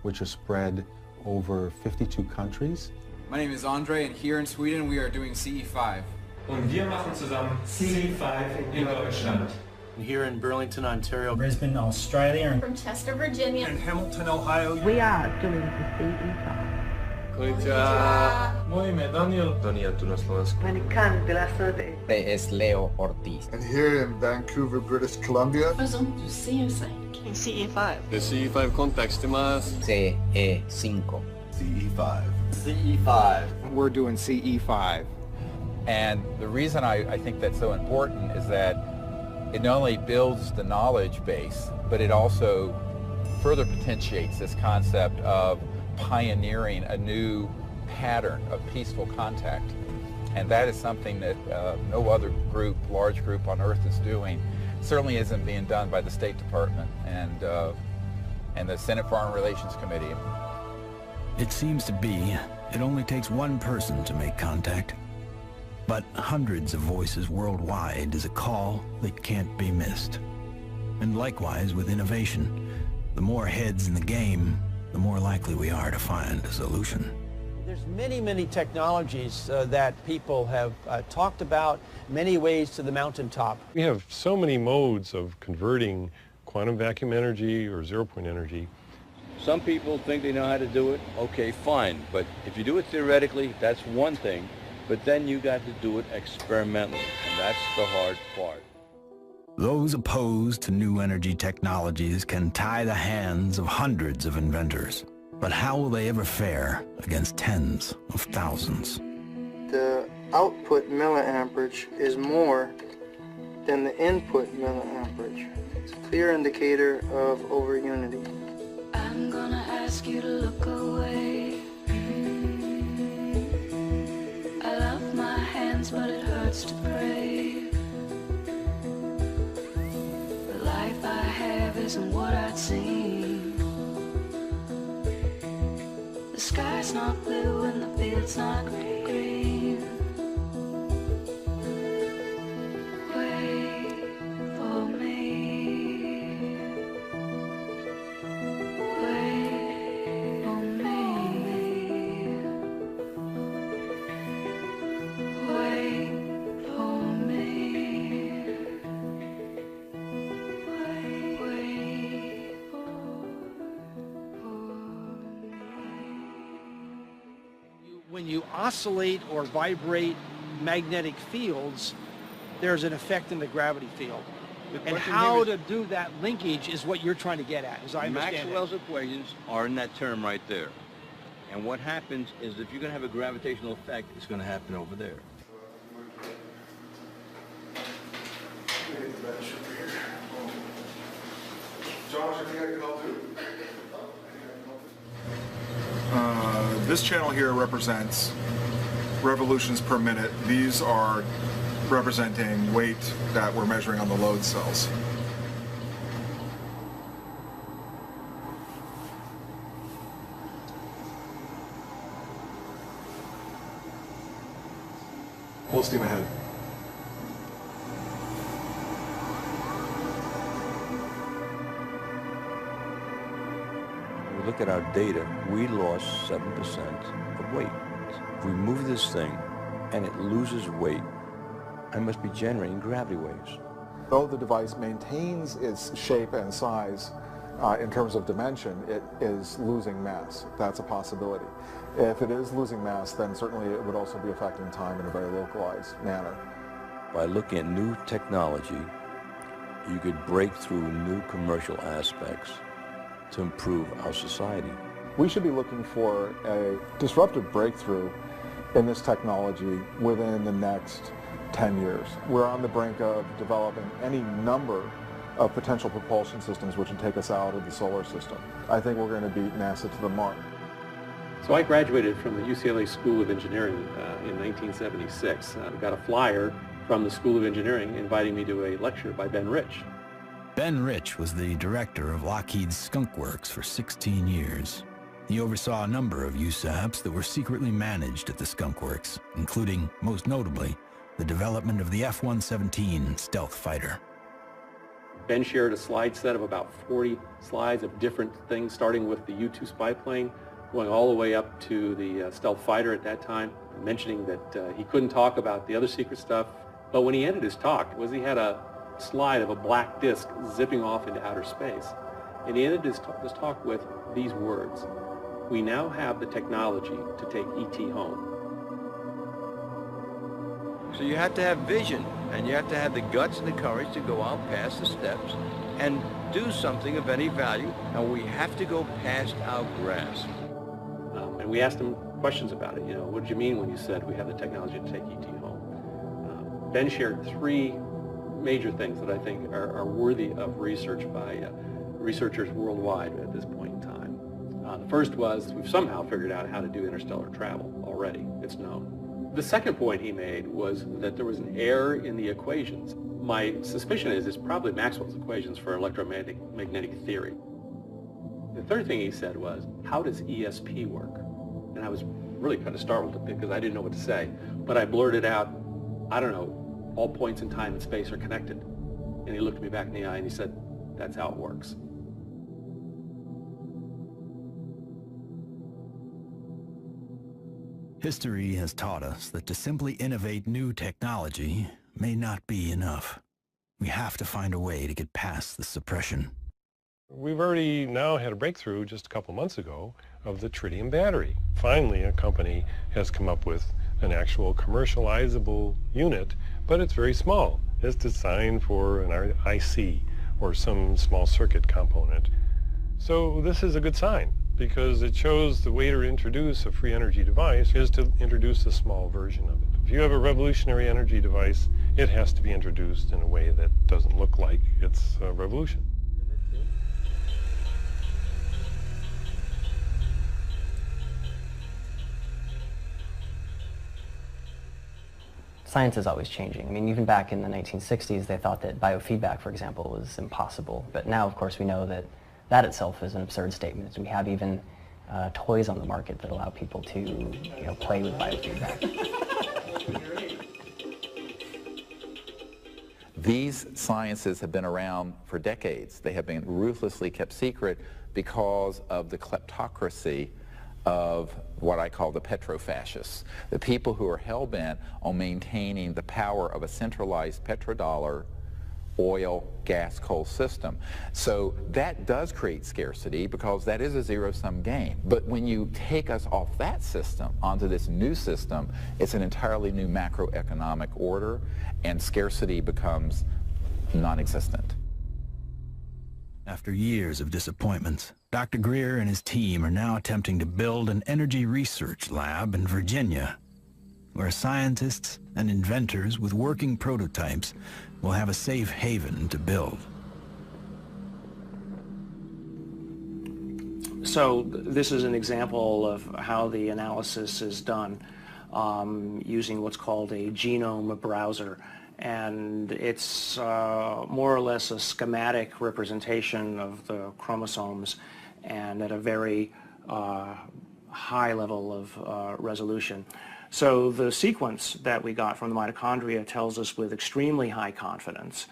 which are spread over 52 countries. My name is Andre, and here in Sweden, we are doing CE5. Und wir machen zusammen CE5 in Deutschland. Here in Burlington, Ontario. Brisbane, Australia. From Chester, Virginia. In Hamilton, Ohio. We are doing the CE5. Konnichiwa. Moje ime Daniel. Daniel tu na Slovensku. Es Leo Ortiz. And here in Vancouver, British Columbia. CE5. The CE5 context más. CE5. CE5. CE5. We're doing CE5. And the reason I think that's so important is that it not only builds the knowledge base, but it also further potentiates this concept of pioneering a new pattern of peaceful contact. And that is something that no other group, large group on Earth is doing. Certainly isn't being done by the State Department and the Senate Foreign Relations Committee. It seems to be it only takes one person to make contact. But hundreds of voices worldwide is a call that can't be missed. And likewise with innovation, the more heads in the game, the more likely we are to find a solution. There's many technologies that people have talked about, many ways to the mountaintop. We have so many modes of converting quantum vacuum energy or zero-point energy. Some people think they know how to do it. Okay, fine. But if you do it theoretically, that's one thing. But then you got to do it experimentally, and that's the hard part. Those opposed to new energy technologies can tie the hands of hundreds of inventors. But how will they ever fare against tens of thousands? The output milliamperage is more than the input milliamperage. It's a clear indicator of overunity. I'm gonna ask you to look away. I love my hands, but it hurts to pray. The life I have isn't what I'd seen. The sky's not blue and the field's not green. Wait for me. Wait for me. Wait for me. Wait for When you oscillate or vibrate magnetic fields, there's an effect in the gravity field. And how to do that linkage is what you're trying to get at, as I understand Maxwell's equations are in that term right there. And what happens is if you're going to have a gravitational effect, it's going to happen over there. Josh, I think I can help too. This channel here represents revolutions per minute. These are representing weight that we're measuring on the load cells. Full steam ahead. When we look at our data, we lost 7% of weight. If we move this thing and it loses weight, I must be generating gravity waves. Though the device maintains its shape and size in terms of dimension, it is losing mass. That's a possibility. If it is losing mass, then certainly it would also be affecting time in a very localized manner. By looking at new technology, you could break through new commercial aspects to improve our society. We should be looking for a disruptive breakthrough in this technology within the next 10 years. We're on the brink of developing any number of potential propulsion systems which would take us out of the solar system. I think we're going to beat NASA to the mark. So I graduated from the UCLA School of Engineering in 1976. Got a flyer from the School of Engineering inviting me to a lecture by Ben Rich. Ben Rich was the director of Lockheed's Skunk Works for 16 years. He oversaw a number of USAPs that were secretly managed at the Skunk Works, including, most notably, the development of the F-117 stealth fighter. Ben shared a slide set of about 40 slides of different things, starting with the U-2 spy plane, going all the way up to the stealth fighter at that time, mentioning that he couldn't talk about the other secret stuff. But when he ended his talk, he had a slide of a black disc zipping off into outer space. And he ended his talk with these words: "We now have the technology to take ET home." So you have to have vision, and you have to have the guts and the courage to go out past the steps and do something of any value, and we have to go past our grasp. And we asked him questions about it. What did you mean when you said we have the technology to take ET home? Ben shared three major things that I think are worthy of research by researchers worldwide at this point in time. The first was we've somehow figured out how to do interstellar travel already. It's known. The second point he made was that there was an error in the equations. My suspicion is it's probably Maxwell's equations for electromagnetic theory. The third thing he said was, how does ESP work? And I was really kind of startled because I didn't know what to say. But I blurted out, I don't know, all points in time and space are connected. And he looked me back in the eye and he said, that's how it works. History has taught us that to simply innovate new technology may not be enough. We have to find a way to get past the suppression. We've already now had a breakthrough just a couple months ago of the tritium battery. Finally, a company has come up with an actual commercializable unit, but it's very small. It's designed for an IC or some small circuit component. So this is a good sign, because it shows the way to introduce a free energy device is to introduce a small version of it. If you have a revolutionary energy device, it has to be introduced in a way that doesn't look like it's a revolution. Science is always changing. I mean, even back in the 1960s, they thought that biofeedback, for example, was impossible. But now, of course, we know that that itself is an absurd statement. We have even toys on the market that allow people to, play with biofeedback. These sciences have been around for decades. They have been ruthlessly kept secret because of the kleptocracy of what I call the petrofascists, the people who are hell-bent on maintaining the power of a centralized petrodollar, oil, gas, coal system. So that does create scarcity because that is a zero-sum game. But when you take us off that system onto this new system, it's an entirely new macroeconomic order, and scarcity becomes non-existent. After years of disappointments, Dr. Greer and his team are now attempting to build an energy research lab in Virginia, where scientists and inventors with working prototypes will have a safe haven to build. So this is an example of how the analysis is done using what's called a genome browser. And it's more or less a schematic representation of the chromosomes and at a very high level of resolution. So the sequence that we got from the mitochondria tells us with extremely high confidence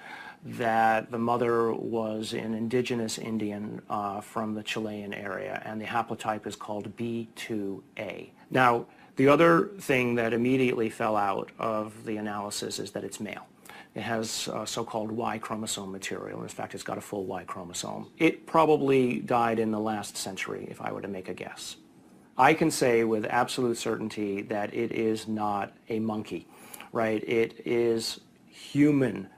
that the mother was an indigenous Indian from the Chilean area, and the haplotype is called B2A. Now, the other thing that immediately fell out of the analysis is that it's male. It has so-called Y chromosome material. In fact, it's got a full Y chromosome. It probably died in the last century, if I were to make a guess. I can say with absolute certainty that it is not a monkey, right? It is human,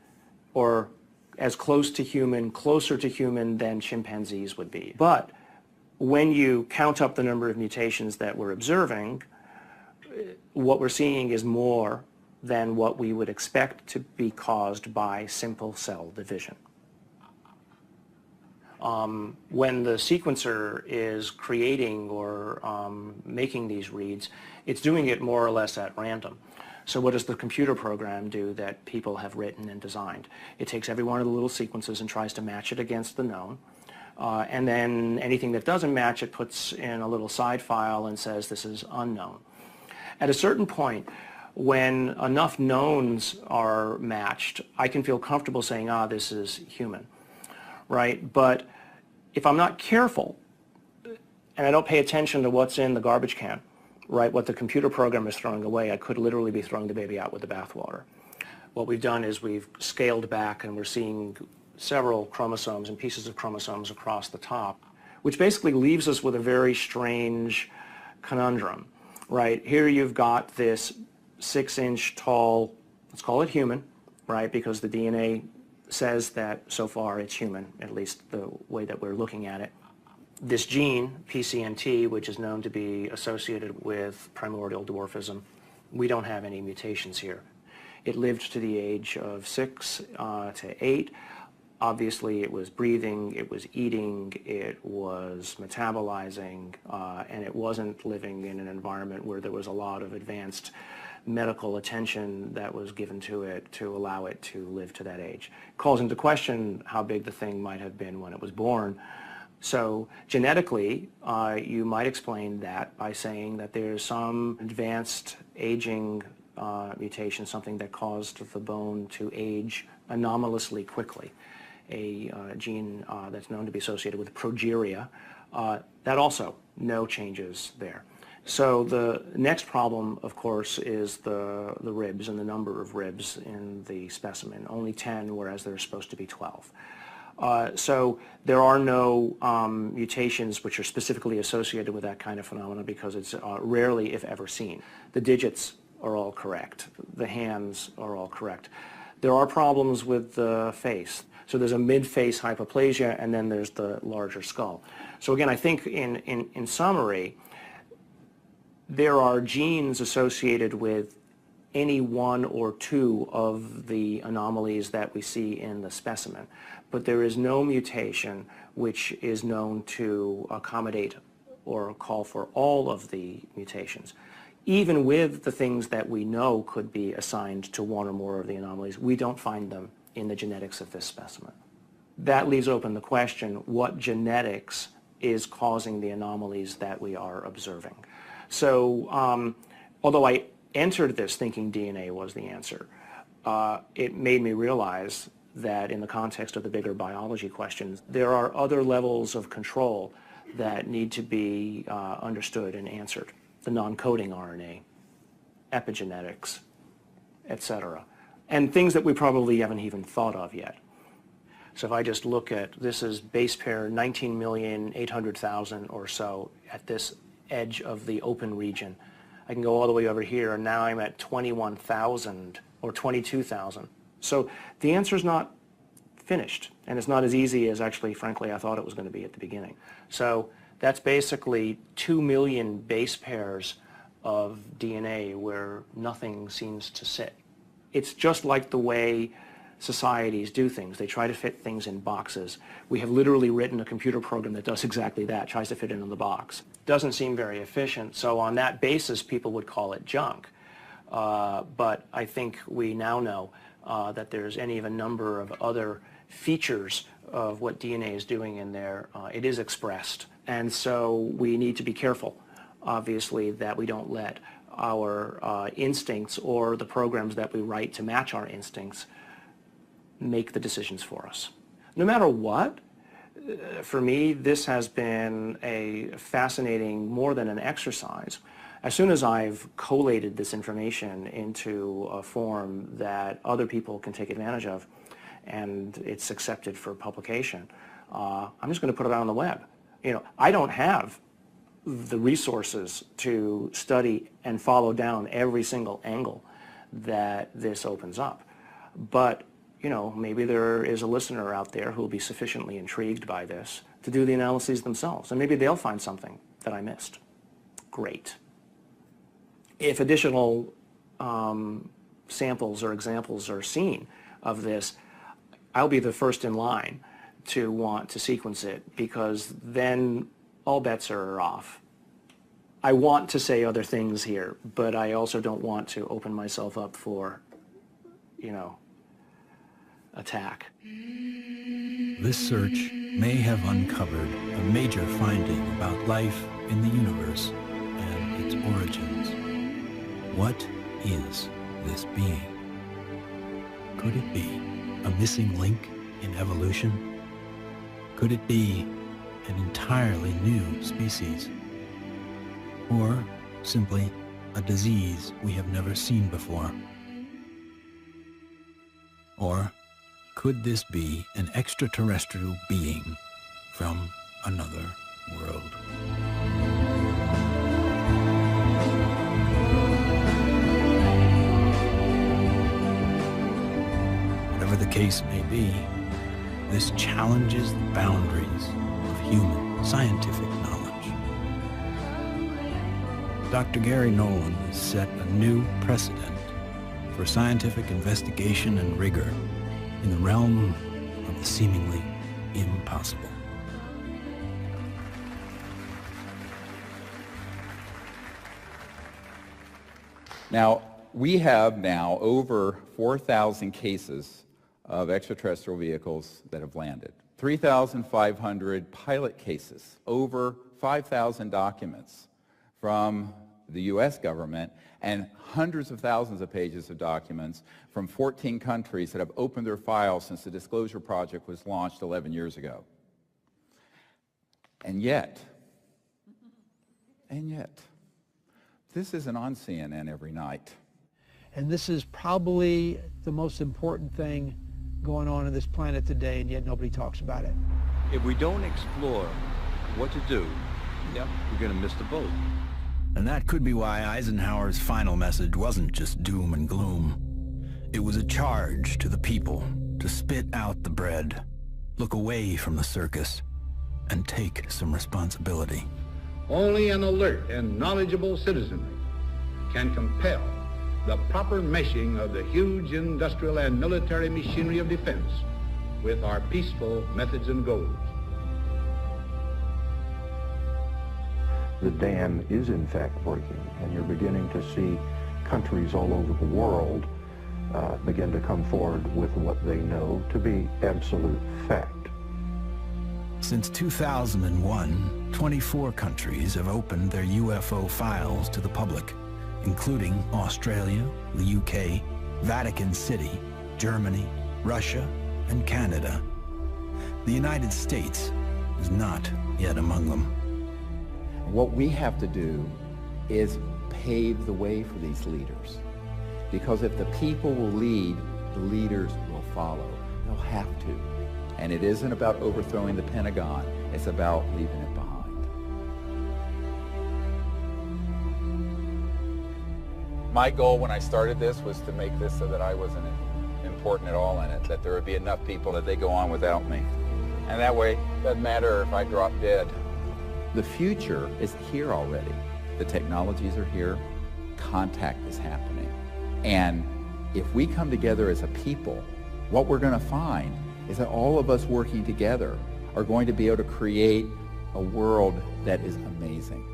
or as close to human, closer to human than chimpanzees would be. But when you count up the number of mutations that we're observing, what we're seeing is more than what we would expect to be caused by simple cell division. When the sequencer is creating or making these reads, it's doing it more or less at random. So what does the computer program do that people have written and designed? It takes every one of the little sequences and tries to match it against the known. And then anything that doesn't match, it puts in a little side file and says this is unknown. At a certain point, when enough knowns are matched, I can feel comfortable saying, this is human, right? But if I'm not careful and I don't pay attention to what's in the garbage can, right, what the computer program is throwing away, I could literally be throwing the baby out with the bathwater. What we've done is we've scaled back and we're seeing several chromosomes and pieces of chromosomes across the top, which basically leaves us with a very strange conundrum. Right, here you've got this 6-inch tall, let's call it human, right, because the DNA says that so far it's human, at least the way that we're looking at it. This gene, PCNT, which is known to be associated with primordial dwarfism, we don't have any mutations here. It lived to the age of 6 to 8. Obviously, it was breathing, it was eating, it was metabolizing, and it wasn't living in an environment where there was a lot of advanced medical attention that was given to it to allow it to live to that age. It calls into question how big the thing might have been when it was born. So genetically, you might explain that by saying that there's some advanced aging mutation, something that caused the bone to age anomalously quickly. A gene that's known to be associated with progeria, that also no changes there. So the next problem, of course, is the ribs and the number of ribs in the specimen. Only 10, whereas there's supposed to be 12. So there are no mutations which are specifically associated with that kind of phenomenon because it's rarely, if ever, seen. The digits are all correct. The hands are all correct. There are problems with the face. So there's a mid-face hypoplasia, and then there's the larger skull. So again, I think in summary, there are genes associated with any one or two of the anomalies that we see in the specimen, but there is no mutation which is known to accommodate or call for all of the mutations. even with the things that we know could be assigned to one or more of the anomalies, we don't find them in the genetics of this specimen. That leaves open the question, what genetics is causing the anomalies that we are observing? So although I entered this thinking DNA was the answer, it made me realize that in the context of the bigger biology questions, there are other levels of control that need to be understood and answered. The non-coding RNA, epigenetics, etc. And things that we probably haven't even thought of yet. So if I just look at, this is base pair 19,800,000 or so at this edge of the open region. I can go all the way over here, and now I'm at 21,000 or 22,000. So the answer is not finished, and it's not as easy as actually, frankly, I thought it was going to be at the beginning. So that's basically 2 million base pairs of DNA where nothing seems to sit. It's just like the way societies do things. They try to fit things in boxes. We have literally written a computer program that does exactly that, tries to fit it in the box. Doesn't seem very efficient, so on that basis, people would call it junk. But I think we now know that there's any of a number of other features of what DNA is doing in there. It is expressed. And so we need to be careful, obviously, that we don't let our instincts or the programs that we write to match our instincts make the decisions for us. No matter what, for me, this has been a fascinating, more than an exercise. As soon as I've collated this information into a form that other people can take advantage of, and it's accepted for publication, I'm just going to put it out on the web. You know, I don't have the resources to study and follow down every single angle that this opens up. But, you know, maybe there is a listener out there who will be sufficiently intrigued by this to do the analyses themselves, and maybe they'll find something that I missed. Great. If additional samples or examples are seen of this, I'll be the first in line to want to sequence it, because then all bets are off. I want to say other things here, but I also don't want to open myself up for, you know, attack. This search may have uncovered a major finding about life in the universe and its origins. What is this being? Could it be a missing link in evolution? Could it be an entirely new species? Or simply a disease we have never seen before? Or could this be an extraterrestrial being from another world? Whatever the case may be, this challenges the boundaries of human scientific knowledge. Dr. Gary Nolan has set a new precedent for scientific investigation and rigor in the realm of the seemingly impossible. Now, we have now over 4,000 cases of extraterrestrial vehicles that have landed, 3,500 pilot cases, over 5,000 documents from the U.S. government, and hundreds of thousands of pages of documents from 14 countries that have opened their files since the Disclosure Project was launched 11 years ago. And yet, this isn't on CNN every night. And this is probably the most important thing going on this planet today, and yet nobody talks about it. If we don't explore what to do, we're going to miss the boat. And that could be why Eisenhower's final message wasn't just doom and gloom. It was a charge to the people to spit out the bread, look away from the circus, and take some responsibility. Only an alert and knowledgeable citizenry can compel the proper meshing of the huge industrial and military machinery of defense with our peaceful methods and goals. the dam is in fact breaking, and you're beginning to see countries all over the world begin to come forward with what they know to be absolute fact. Since 2001, 24 countries have opened their UFO files to the public, including Australia, the UK, Vatican City, Germany, Russia, and Canada. The United States is not yet among them. What we have to do is pave the way for these leaders. Because if the people will lead, the leaders will follow. They'll have to. And it isn't about overthrowing the Pentagon, it's about leaving it behind. My goal when I started this was to make this so that I wasn't important at all in it, that there would be enough people that they go on without me. And that way, it doesn't matter if I drop dead. The future is here already. The technologies are here, contact is happening. And if we come together as a people, what we're going to find is that all of us working together are going to be able to create a world that is amazing.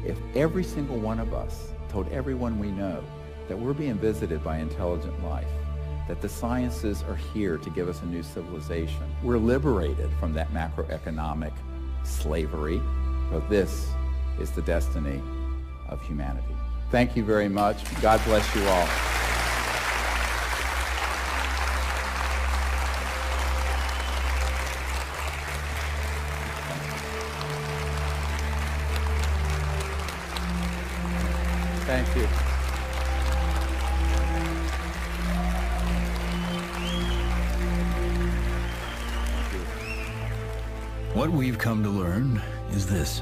If every single one of us told everyone we know that we're being visited by intelligent life, that the sciences are here to give us a new civilization, we're liberated from that macroeconomic slavery, but this is the destiny of humanity. Thank you very much. God bless you all. Thank you. What we've come to learn is this.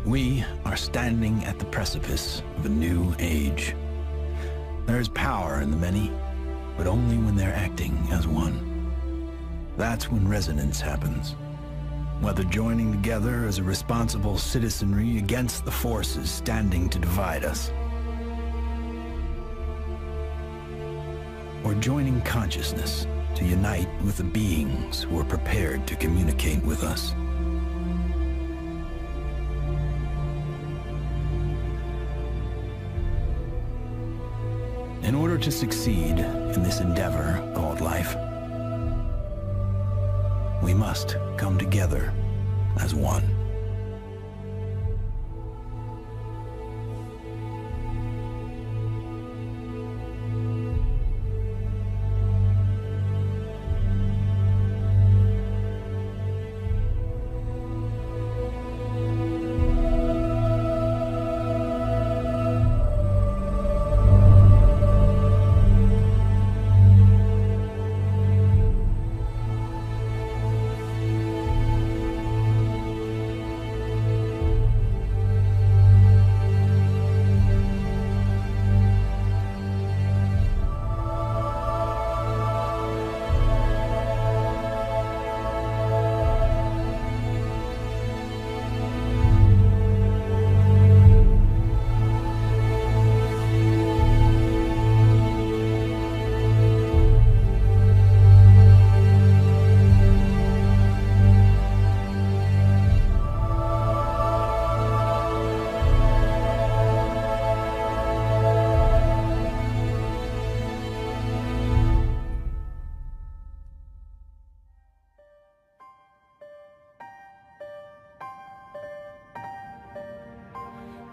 We are standing at the precipice of a new age. There is power in the many, but only when they're acting as one. That's when resonance happens. Whether joining together as a responsible citizenry against the forces standing to divide us, or joining consciousness to unite with the beings who are prepared to communicate with us. In order to succeed in this endeavor called life, we must come together as one.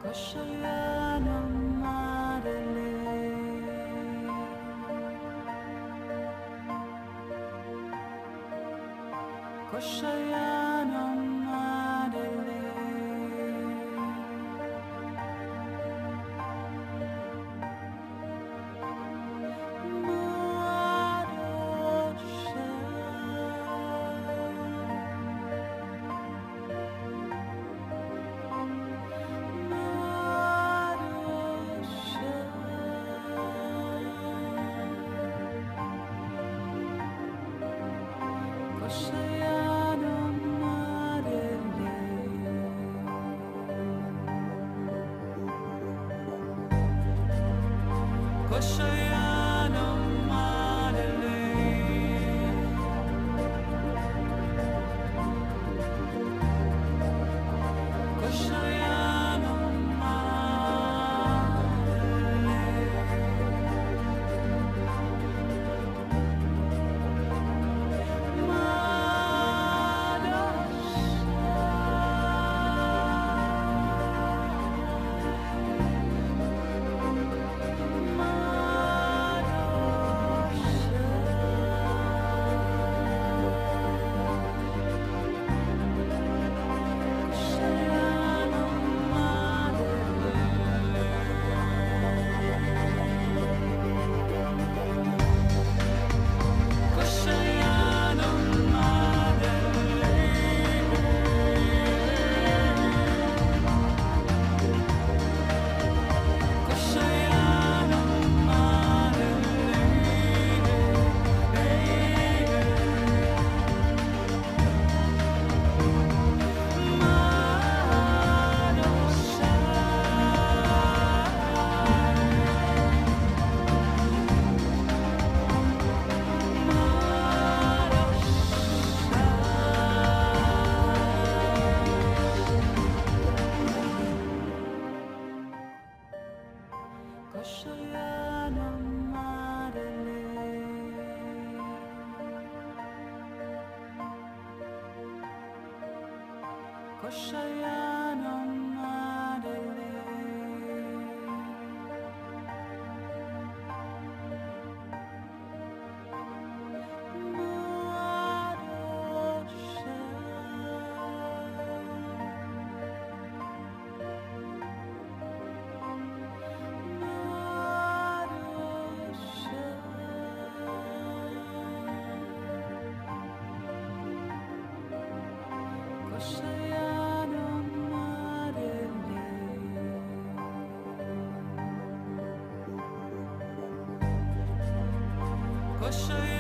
Koşayan Koşuyor